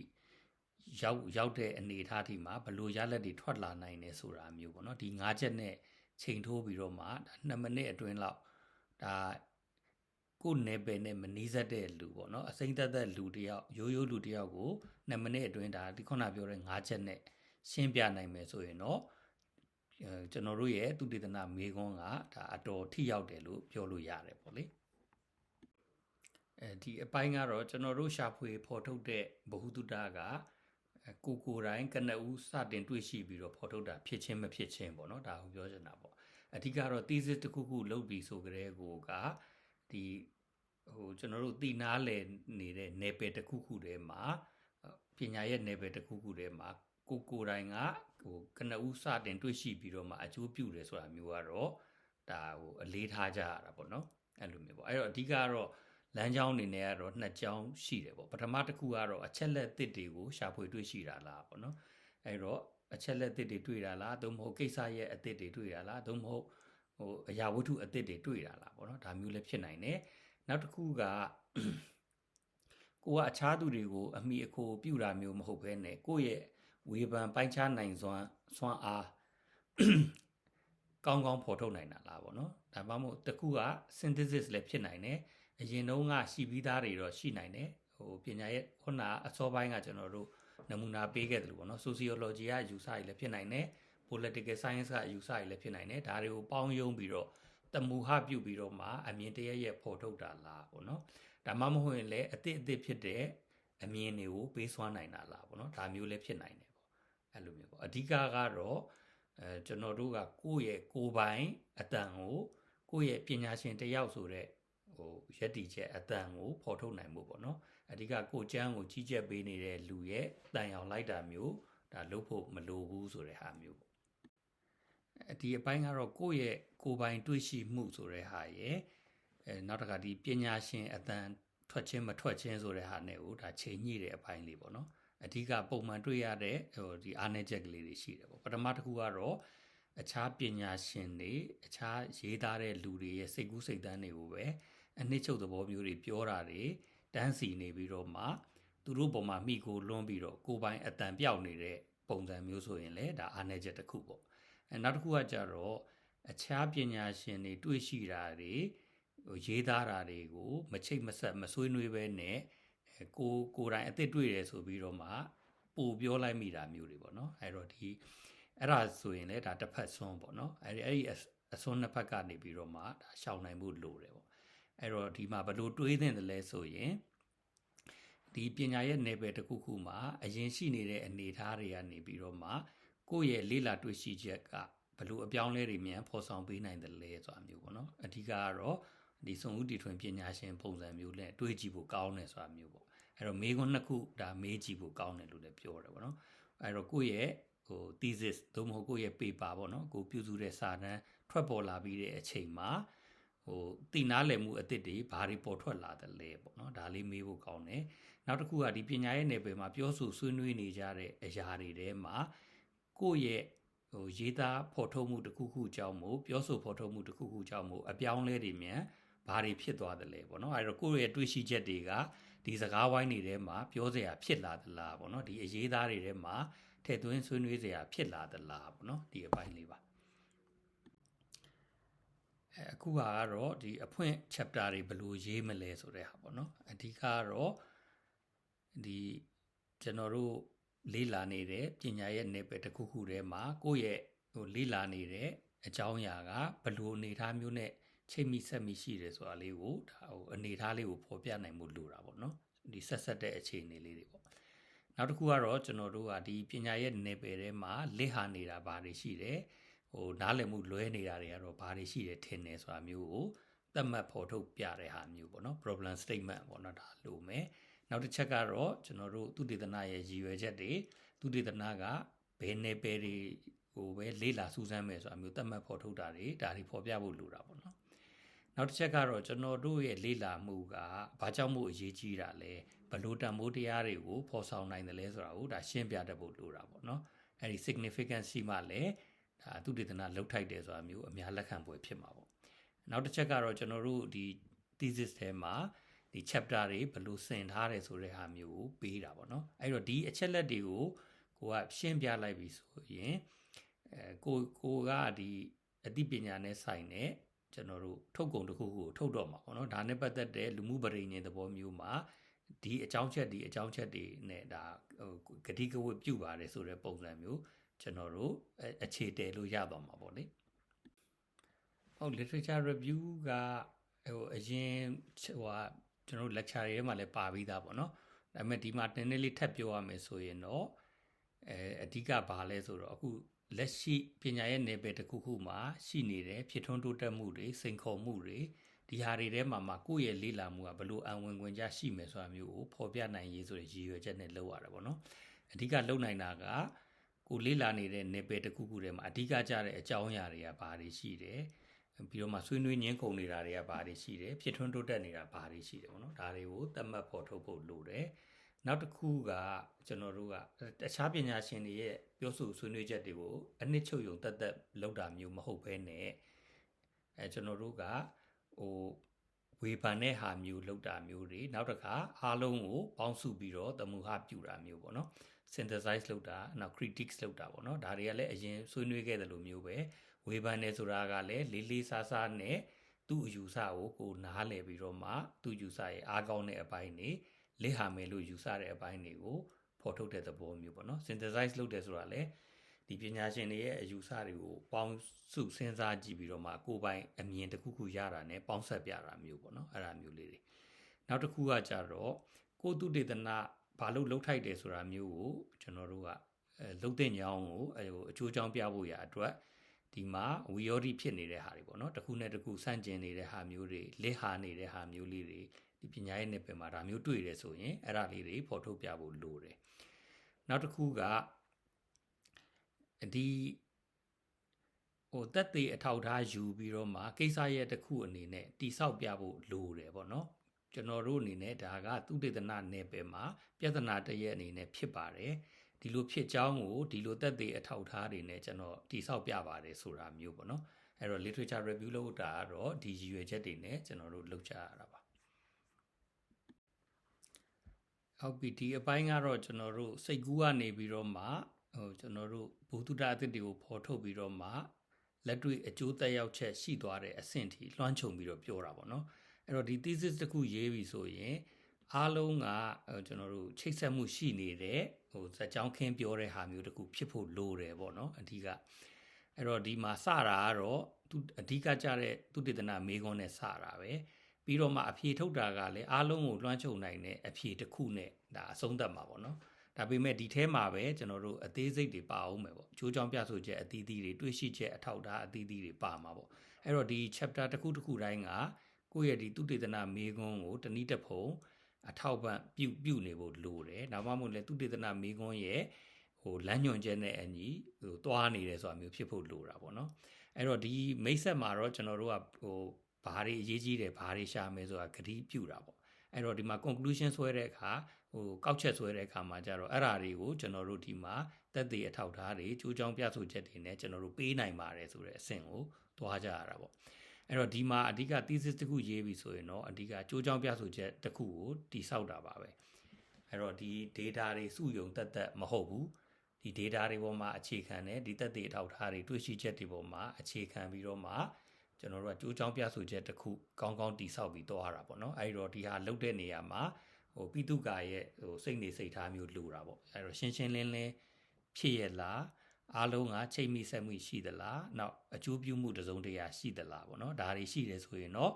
ရောက်တဲ့အနေအထားထိမှာဘယ်လိုရလက်တွေထွက်လာနိုင်တယ်ဆိုတာမျိုးပေါ့နော်ဒီ၅ချက်နဲ့ချိန်ထိုးပြီးတော့မှ2မိနစ်အတွင်းလောက်ဒါကိုနယ်ပယ်နဲ့မနီးစပ်တဲ့လူပေါ့နော်အစိမ့်သက်လူတယောက်ရိုးလူတယောက်ကို2မိနစ်အတွင်းဒါဒီခုနပြောတဲ့5ချက်နဲ့ရှင်းပြနိုင်မယ်ဆိုရင်တော့ကျွန်တော်တို့ရဲ့သူတေသနာမေခွန်းကဒါအတော်ထိရောက်တယ်လို့ပြောလို့ရတယ်ပေါ့လေဒီအပိုင်းကတော့ကျွန်တော်တို့ရှာဖွေဖော်ထုတ်တဲ့ဗဟုသုတကကိုတိုင်းကနဦးစတင်တွေ့ရှိပြီးတော့ဖော်ထုတ်တာဖြစ်ချင်းမဖြစ်ချင်းပေါ့နော်ဒါကိုပြောချင်တာပေါ့အဓိကတော့ thesis တစ်ခုခုလုပ်ပြီးဆိုကြတဲ့ကိုကဒီကျွန်တော်တို့သိနာလည်နေတဲ့နယ်ပယ်တစ်ခုခုထဲမှာပညာရဲ့နယ်ပယ်တစ်ခုခုထဲမှာကိုတိုင်းကကနဦးစတင်တွေ့ရှိပြီးတော့မှအကျိုးပြုတယ်ဆိုတာမျိုးကတော့ဒါအလေးထားကြရတာပေါ့နော်အဲ့လိုမျိုးပေါ့အဲ့တော့အဓိကတော့လမ်းကြောင်းအနေနဲ့ကတော့2ကြောင်းရှိတယ်ပေါ့ပထမတစ်ခုကတော့အချက်လက်သစ်တွေကိုရှာဖွေတွေ့ရှိတာလားပေါ့နော်အဲ့တော့အချက်လက်သစ်တွေတွေ့တာလားသို့မဟုတ်ကိစ္စရဲ့အသစ်တွေတွေ့တာလားသို့မဟုတ်အရာဝတ္ထုအသစ်တွေတွေ့တာလားပေါ့နော်ဒါမျိုးလည်းဖြစ်နိုင်တယ်နောက်တစ်ခုကကိုကအခြားသူတွေကိုအမိအခိုပြုတာမျိုးမဟုတ်ဘဲနဲ့ကိုယ့်ရဲ့ဝေဖန်ပိုင်းခြားနိုင်စွမ်းအားကောင်းကောင်းဖော်ထုတ်နိုင်တာလားပေါ့နော်ဒါမှမဟုတ်တစ်ခုက synthesis လည်းဖြစ်နိုင်တယ်အရင်တုန်းကရှိပြီးသားတွေတော့ရှိနိုင်တယ်ပညာရဲ့ခုနအစောပိုင်းကကျွန်တော်တို့နမူနာပေးခဲ့တယ်လို့ပေါ့နော် sociology ကယူဆရည်လည်းဖြစ်နိုင်တယ် political science ကယူဆရည်လည်းဖြစ်နိုင်တယ်ဒါတွေကိုပေါင်းယုံပြီးတော့တမူဟပြုပြီးတော့မှအမြင်တရရဲ့ဖော်ထုတ်တာလားပေါ့နော်ဒါမှမဟုတ်ရင်လည်းအသစ်ဖြစ်တဲ့အမြင်တွေကိုပေးစွမ်းနိုင်တာလားပေါ့နော်ဒါမျိုးလည်းဖြစ်နိုင်တယ်ပေါ့အဲ့လိုမျိုးပေါ့အဓိကကတော့ကျွန်တော်တို့ကကိုယ့်ရဲ့ကိုယ်ပိုင်အတန်ကိုယ့်ရဲ့ပညာရှင်တယောက်ဆိုတဲ့ရက်တီချက်အတန်ကိုဖော်ထုတ်နိုင်မှုပေါ့နော်အဓိကကိုကျန်းကိုကြီးကြပ်ပေးနေတဲ့လူရဲ့တန်ရောင်လိုက်တာမျိုးဒါလုပ်ဖို့မလိုဘူးဆိုတဲ့ဟာမျိုးပေါ့ဒီအပိုင်းကတော့ကိုယ့်ရဲ့ကိုယ်ပိုင်တွေးရှိမှုဆိုတဲ့ဟာရဲ့နောက်တစ်ခါဒီပညာရှင်အတန်ထွက်ချင်းမထွက်ချင်းဆိုတဲ့ဟာနဲ့ကိုဒါချိန်ညှိတဲ့အပိုင်းလေးပေါ့နော် အဓိကပုံမှန်တွေ့ရတဲ့ဒီအားနည်းချက်ကလေးတွေရှိတယ်ပေါ့ပထမတစ်ခုကတော့အခြားပညာရှင်တွေအခြားရေးသားတဲ့လူတွေရဲ့စိတ်ကူးစိတ်သန်းတွေကိုပဲအနှစ်ချုပ်သဘောမျိုးတွေပြောတာတွေတန်းစီနေပြီးတော့မှသူတို့ပုံမှာမိကိုလွန်းပြီးတော့ကိုယ်ပိုင်အတန်ပြောက်နေတဲ့ပုံစံမျိုးဆိုရင်လည်းဒါအားနည်းချက်တစ်ခုပေါ့နောက်တစ်ခုကကြတော့အခြားပညာရှင်တွေတွေ့ရှိတာတွေရေးသားတာတွေကိုမချိတ်မဆက်မဆွေးနွေးပဲနဲ့ကိုယ်တိုင်အသစ်တွေ့တယ်ဆိုပြီးတော့မှပို့ပြောလိုက်မိတာမျိုးတွေပေါ့နော်အဲ့တော့အဲ့ဒါဆိုရင်လည်းဒါတစ်ဖက်ဆွန်းပေါ့နော်အဲ့ဒီအဆွန်းနှစ်ဖက်ကနေပြီးတော့မှဒါရှောင်နိုင်မှုလိုတယ်ပေါ့အဲ့တော့ဒီမှာဘယ်လိုတွေးသင့်တယ်လဲဆိုရင်ဒီပညာရဲ့နယ်ပယ်တစ်ခုခုမှာအရင်ရှိနေတဲ့အနေအထားတွေကနေပြီးတော့မှကိုယ့်ရဲ့လေးလာတွေ့ရှိချက်ကဘယ်လိုအပြောင်းလဲတွေမြန်ဖော်ဆောင်ပေးနိုင်တယ်လဲဆိုတာမျိုးပေါ့နော်အဓိကကတော့ဒီစုံဦးတီထွင်ပညာရှင်ပုံစံမျိုးနဲ့တွေးကြည့်ဖို့ကောင်းတယ်ဆိုတာမျိုးပေါ့အဲ့တော့မေးခွန်းနှစ်ခုဒါမေးကြည့်ဖို့ကောင်းတယ်လို့လည်းပြောတယ်ပေါ့နော်အဲ့တော့ကိုယ့်ရဲ့thesis သို့မဟုတ်ကိုယ့်ရဲ့ paper ပေါ့နော်ကိုပြုစုတဲ့စာတမ်းထွက်ပေါ်လာပြီးတဲ့အချိန်မှာတည်နာလည်မှုအသစ်တွေဘာတွေပေါ်ထွက်လာတယ်လဲပေါ့နော်ဒါလေးမေးဖို့ကောင်းတယ်နောက်တစ်ခုကဒီပညာရဲ့နယ်ပယ်မှာပြောဆိုဆွေးနွေးနေကြတဲ့အရာတွေထဲမှာကိုယ့်ရဲ့ရေးသားဖော်ထုတ်မှုတစ်ခုခုကြောင့်မို့ပြောဆိုဖော်ထုတ်မှုတစ်ခုခုကြောင့်မို့အပြောင်းလဲတွေမြန်ဘာတွေဖြစ်သွားတယ်လဲပေါ့နော်အဲ့တော့ကိုယ့်ရဲ့တွေးရှိချက်တွေကဒီစကားဝိုင်းတွေထဲမှာပြောစရာဖြစ်လာသလားပေါ့နော်ဒီအရေးသားတွေထဲမှာထည့်သွင်းဆွေးနွေးစရာဖြစ်လာသလားပေါ့နော်ဒီအပိုင်းလေးပါအခုကတော့ဒီအဖွင့် chapter တွေဘယ်လိုရေးမလဲဆိုတဲ့ဟာပေါ့နော်အဓိကကတော့ဒီကျွန်တော်တို့လေးလာနေတဲ့ပညာရဲ့နယ်ပယ်တစ်ခုခုထဲမှာကိုယ့်ရဲ့လေးလာနေတဲ့အကြောင်းအရာကဘယ်လိုအနေအထားမျိုးနဲ့ချိတ်မိဆက်မိရှိတယ်ဆိုတာလေးကိုဒါအနေအထားလေးကိုဖော်ပြနိုင်မှုလိုတာပေါ့နော်ဒီဆက်တဲ့အခြေအနေလေးတွေပေါ့နောက်တစ်ခုကတော့ကျွန်တော်တို့ကဒီပညာရဲ့နယ်ပယ်ထဲမှာလက်ဟာနေတာဘာတွေရှိတယ်နားလည်မှုလွဲနေတာတွေကတော့ဘာတွေရှိတယ်ထင်တယ်ဆိုတာမျိုးကိုသတ်မှတ်ဖော်ထုတ်ပြတဲ့ဟာမျိုးပေါ့နော် problem statement ပေါ့နော်ဒါလိုမယ်နောက်တစ်ချက်ကတော့ကျွန်တော်တို့သုတေသနရဲ့ရည်ရွယ်ချက်တွေသုတေသနကဘယ်နယ်ပယ်တွေကိုပဲလေးလာစူးစမ်းမယ်ဆိုတာမျိုးသတ်မှတ်ဖော်ထုတ်တာတွေဒါတွေဖော်ပြဖို့လိုတာပေါ့နော်နောက်တစ်ချက်ကတော့ကျွန်တော်တို့ရဲ့လေးလာမှုကဘာကြောင့်မို့အရေးကြီးတာလဲဘလို့တန်ဖိုးတရားတွေကိုဖော်ဆောင်နိုင်တယ်လဲဆိုတာကိုဒါရှင်းပြတတ်ဖို့လိုတာပေါ့နော်အဲ့ဒီ significance ရှိမှလည်းဒါသုတေသနလောက်ထိုက်တယ်ဆိုတာမျိုးအများလက်ခံပွဲဖြစ်မှာပေါ့နောက်တစ်ချက်ကတော့ကျွန်တော်တို့ဒီ thesis ထဲမှာဒီ chapter တွေဘယ်လိုဆင်ထားတယ်ဆိုတဲ့ဟာမျိုးကိုပေးတာပေါ့နော်အဲ့တော့ဒီအချက်လက်တွေကိုကိုကရှင်းပြလိုက်ပြီဆိုရင်ကိုကဒီအသိပညာနဲ့ဆိုင်တဲ့ကျွန်တော်တို့ထုတ်ကုန်တစ်ခုကိုထုတ်တော့မှာပေါ့နော်ဒါနဲ့ပတ်သက်တဲ့လူမှုပရိညင်သဘောမျိုးမှာဒီအကြောင်းချက်တွေနဲ့ဒါဂတိကဝတ်ပြုပါတယ်ဆိုတဲ့ပုံစံမျိုးကျွန်တော်တို့အခြေတည်လို့ရသွားမှာပေါ့လေဟုတ် literature review ကအရင်ကျွန်တော်တို့ lecture တွေထဲမှာလည်းပါပြီးသားပေါ့နော်ဒါပေမဲ့ဒီမှာနည်းနည်းလေးထပ်ပြောရမယ်ဆိုရင်တော့အဓိကဘာလဲဆိုတော့အခုလက်ရှိပညာရဲ့နယ်ပယ်တစ်ခုခုမှာရှိနေတဲ့ဖြစ်ထွန်းတိုးတက်မှုတွေစိန်ခေါ်မှုတွေဒီဟာတွေထဲမှာကိုယ့်ရဲ့လေးလာမှုကဘယ်လိုအံဝင်ခွင့်ကြရှိမယ်ဆိုတာမျိုးကိုဖော်ပြနိုင်ရေးဆိုတဲ့ရည်ရွယ်ချက်နဲ့လုပ်ရတာပေါ့နော်အဓိကလုပ်နိုင်တာကကိုလေးလာနေတဲ့နယ်ပယ်တစ်ခုခုထဲမှာအဓိကကြတဲ့အကြောင်းအရာတွေကဘာတွေရှိတယ်ပြီးတော့မှဆွေးနွေးညှင်းခုန်နေတာတွေကဘာတွေရှိတယ်ဖြစ်ထွန်းတိုးတက်နေတာဘာတွေရှိတယ်ပေါ့နော်ဒါတွေကိုသတ်မှတ်ဖော်ထုတ်ဖို့လိုတယ်နောက်တစ်ခုကကျွန်တော်တို့ကတခြားပညာရှင်တွေရဲ့ပြောဆိုဆွေးနွေးချက်တွေကိုအနှစ်ချုပ်ယုံတက်လောက်တာမျိုးမဟုတ်ဘဲနဲ့ကျွန်တော်တို့ကဝေဖန်တဲ့ဟာမျိုးလောက်တာမျိုးတွေနောက်တစ်ခါအားလုံးကိုပေါင်းစုပြီးတော့သမူဟပြုတာမျိုးပေါ့နော် synthesize လုပ်တာနောက် critics လုပ်တာပေါ့နော်ဒါတွေကလည်းအရင်ဆွေးနွေးခဲ့တယ်လို့မျိုးပဲဝေဖန်နေဆိုတာကလည်းလေးလေးစားစားနဲ့သူ့အယူဆကိုနားလည်ပြီးတော့မှသူ့ယူဆရဲ့အားကောင်းတဲ့အပိုင်းတွေလက်ဟာမယ်လို့ယူဆတဲ့အပိုင်းတွေကိုဖော်ထုတ်တဲ့သဘောမျိုးပေါ့နော် synthesize လုပ်တယ်ဆိုတာလည်းဒီပညာရှင်တွေရဲ့အယူဆတွေကိုပေါင်းစုစဉ်းစားကြည့်ပြီးတော့မှကိုယ်ပိုင်အမြင်တစ်ခုခုရတာနဲ့ပေါင်းဆက်ပြတာမျိုးပေါ့နော်အဲ့ဒါမျိုးလေးတွေနောက်တစ်ခုကကြတော့ကိုယ်သုတေသနဘာလို့လှုပ်ထိုက်တယ်ဆိုတာမျိုးကိုကျွန်တော်တို့ကလှုပ်တဲ့ညောင်းကိုအချိုးချောင်းပြဖို့ရအတွက်ဒီမှာဝီယောဒီဖြစ်နေတဲ့ဟာတွေပေါ့နော်တစ်ခုနဲ့တစ်ခုဆန့်ကျင်နေတဲ့ဟာမျိုးတွေလက်ဟာနေတဲ့ဟာမျိုးလေးတွေဒီပညာရဲ့နယ်ပယ်မှာဒါမျိုးတွေ့တယ်ဆိုရင်အဲ့ဒါလေးတွေဖော်ထုတ်ပြဖို့လိုတယ်နောက်တစ်ခုကဒီတက်သေးအထောက်ထားယူပြီးတော့မှကိစ္စရဲ့တစ်ခုအနေနဲ့တိဆောက်ပြဖို့လိုတယ်ပေါ့နော် ကျွန်တော်တို့အနေနဲ့ဒါကသုတေသနနယ်ပယ်မှာပြဿနာတစ်ရဲ့အနေနဲ့ဖြစ်ပါတယ်ဒီလိုဖြစ်ကြောင်းကိုဒီလိုသက်သေအထောက်အထားတွေနဲ့ကျွန်တော်တိဆောက်ပြပါတယ်ဆိုတာမျိုးပေါ့နော်အဲ့တော့ literature review လုပ်တာကတော့ဒီရည်ရွယ်ချက်တွေနဲ့ကျွန်တော်တို့လုပ်ကြရတာပါဟုတ်ပြီဒီအပိုင်းကတော့ကျွန်တော်တို့စိတ်ကူးကနေပြီးတော့မှကျွန်တော်တို့ဘုသူတ္တအသစ်တွေကိုဖော်ထုတ်ပြီးတော့မှလက်တွေ့အကျိုးသက်ရောက်ချက်ရှိသွားတဲ့အဆင့်ထိလွှမ်းခြုံပြီးတော့ပြောတာပေါ့နော်အဲ့တော့ဒီ thesis တစ်ခုရေးပြီဆိုရင်အားလုံးကကျွန်တော်တို့ချိတ်ဆက်မှုရှိနေတဲ့ဇာတ်ကြောင်းခင်းပြောတဲ့ဟာမျိုးတစ်ခုဖြစ်ဖို့လိုတယ်ပေါ့နော်အဓိကအဲ့တော့ဒီမှာစတာကတော့သူအဓိကကြတဲ့သူတေသနာမေးခွန်းနဲ့စတာပဲပြီးတော့မှအဖြေထုတ်တာကလည်းအားလုံးကိုလွှမ်းခြုံနိုင်တဲ့အဖြေတစ်ခုနဲ့ဒါအဆုံးသတ်မှာပေါ့နော်ဒါပေမဲ့ဒီထဲမှာပဲကျွန်တော်တို့အသေးစိတ်တွေပါအောင်မယ်ပေါ့ချိုးချောင်းပြဆိုချက်အသီးသီးတွေတွေ့ရှိချက်အထောက်အထားအသီးသီးတွေပါမှာပေါ့အဲ့တော့ဒီ chapter တစ်ခုတစ်ခုတိုင်းကကိုယ့်ရဲ့ဒီသူတေသနာမေးခွန်းကိုတနည်းတစ်ဖုံအထောက်ပံ့ပြုနေဖို့လိုတယ်ဒါမှမဟုတ်လေသူတေသနာမေးခွန်းရဲ့လမ်းညွှန်ချက်နဲ့အညီသွားနေတယ်ဆိုတာမျိုးဖြစ်ဖို့လိုတာပေါ့နော်အဲ့တော့ဒီမိတ်ဆက်မှာတော့ကျွန်တော်တို့ကဘာတွေအရေးကြီးတယ်ဘာတွေရှာမယ်ဆိုတာဂတိပြုတာပေါ့အဲ့တော့ဒီမှာ conclusion ဆွဲတဲ့အခါကောက်ချက်ဆွဲတဲ့အခါမှာကျတော့အဲ့ဓာတွေကိုကျွန်တော်တို့ဒီမှာသက်သေအထောက်ထားတွေကြိုးကြောင်းပြဆိုချက်တွေနဲ့ကျွန်တော်တို့ပေးနိုင်ပါတယ်ဆိုတဲ့အဆင့်ကိုသွားကြရတာပေါ့အဲ့တော့ဒီမှာအဓိက thesis တစ်ခုရေးပြီဆိုရင်တော့အဓိကကြိုးကြောင်းပြဆိုချက်တစ်ခုကိုတိဆောက်တာပါပဲအဲ့တော့ဒီ data တွေစုယုံသက်မဟုတ်ဘူးဒီ data တွေပေါ်မှာအခြေခံတယ်ဒီသက်သေအထောက်ထားတွေတွေ့ရှိချက်တွေပေါ်မှာအခြေခံပြီးတော့မှကျွန်တော်တို့ကကြိုးကြောင်းပြဆိုချက်တစ်ခုကောင်းကောင်းတိဆောက်ပြီးသွားတာပေါ့နော်အဲ့တော့ဒီဟာလုတ်တဲ့နေရာမှာပိတုကာရဲ့စိတ်နေစိတ်ထားမျိုးလိုတာပေါ့အဲ့တော့ရှင်းရှင်းလင်းလင်းဖြစ်ရလားအားလုံးကချိန်မိဆက်မှုရှိသလားနောက်အကျိုးပြုမှုတစုံတရာရှိသလားပေါ့နော်ဒါတွေရှိတယ်ဆိုရင်တော့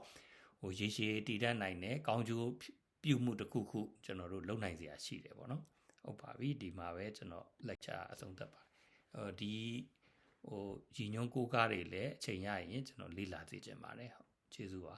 ရေရှည်တည်တတ်နိုင်တဲ့ကောင်းကျိုးပြုမှုတစ်ခုခုကျွန်တော်တို့လုပ်နိုင်စရာရှိတယ်ပေါ့နော်ဟုတ်ပါပြီဒီမှာပဲကျွန်တော် lecture အဆုံးသတ်ပါတယ်ဒီရည်ညွှန်းကိုးကားတွေလည်းအချိန်ရရင်ကျွန်တော်လေ့လာသိချင်ပါတယ်ဟုတ်ကျေးဇူးပါ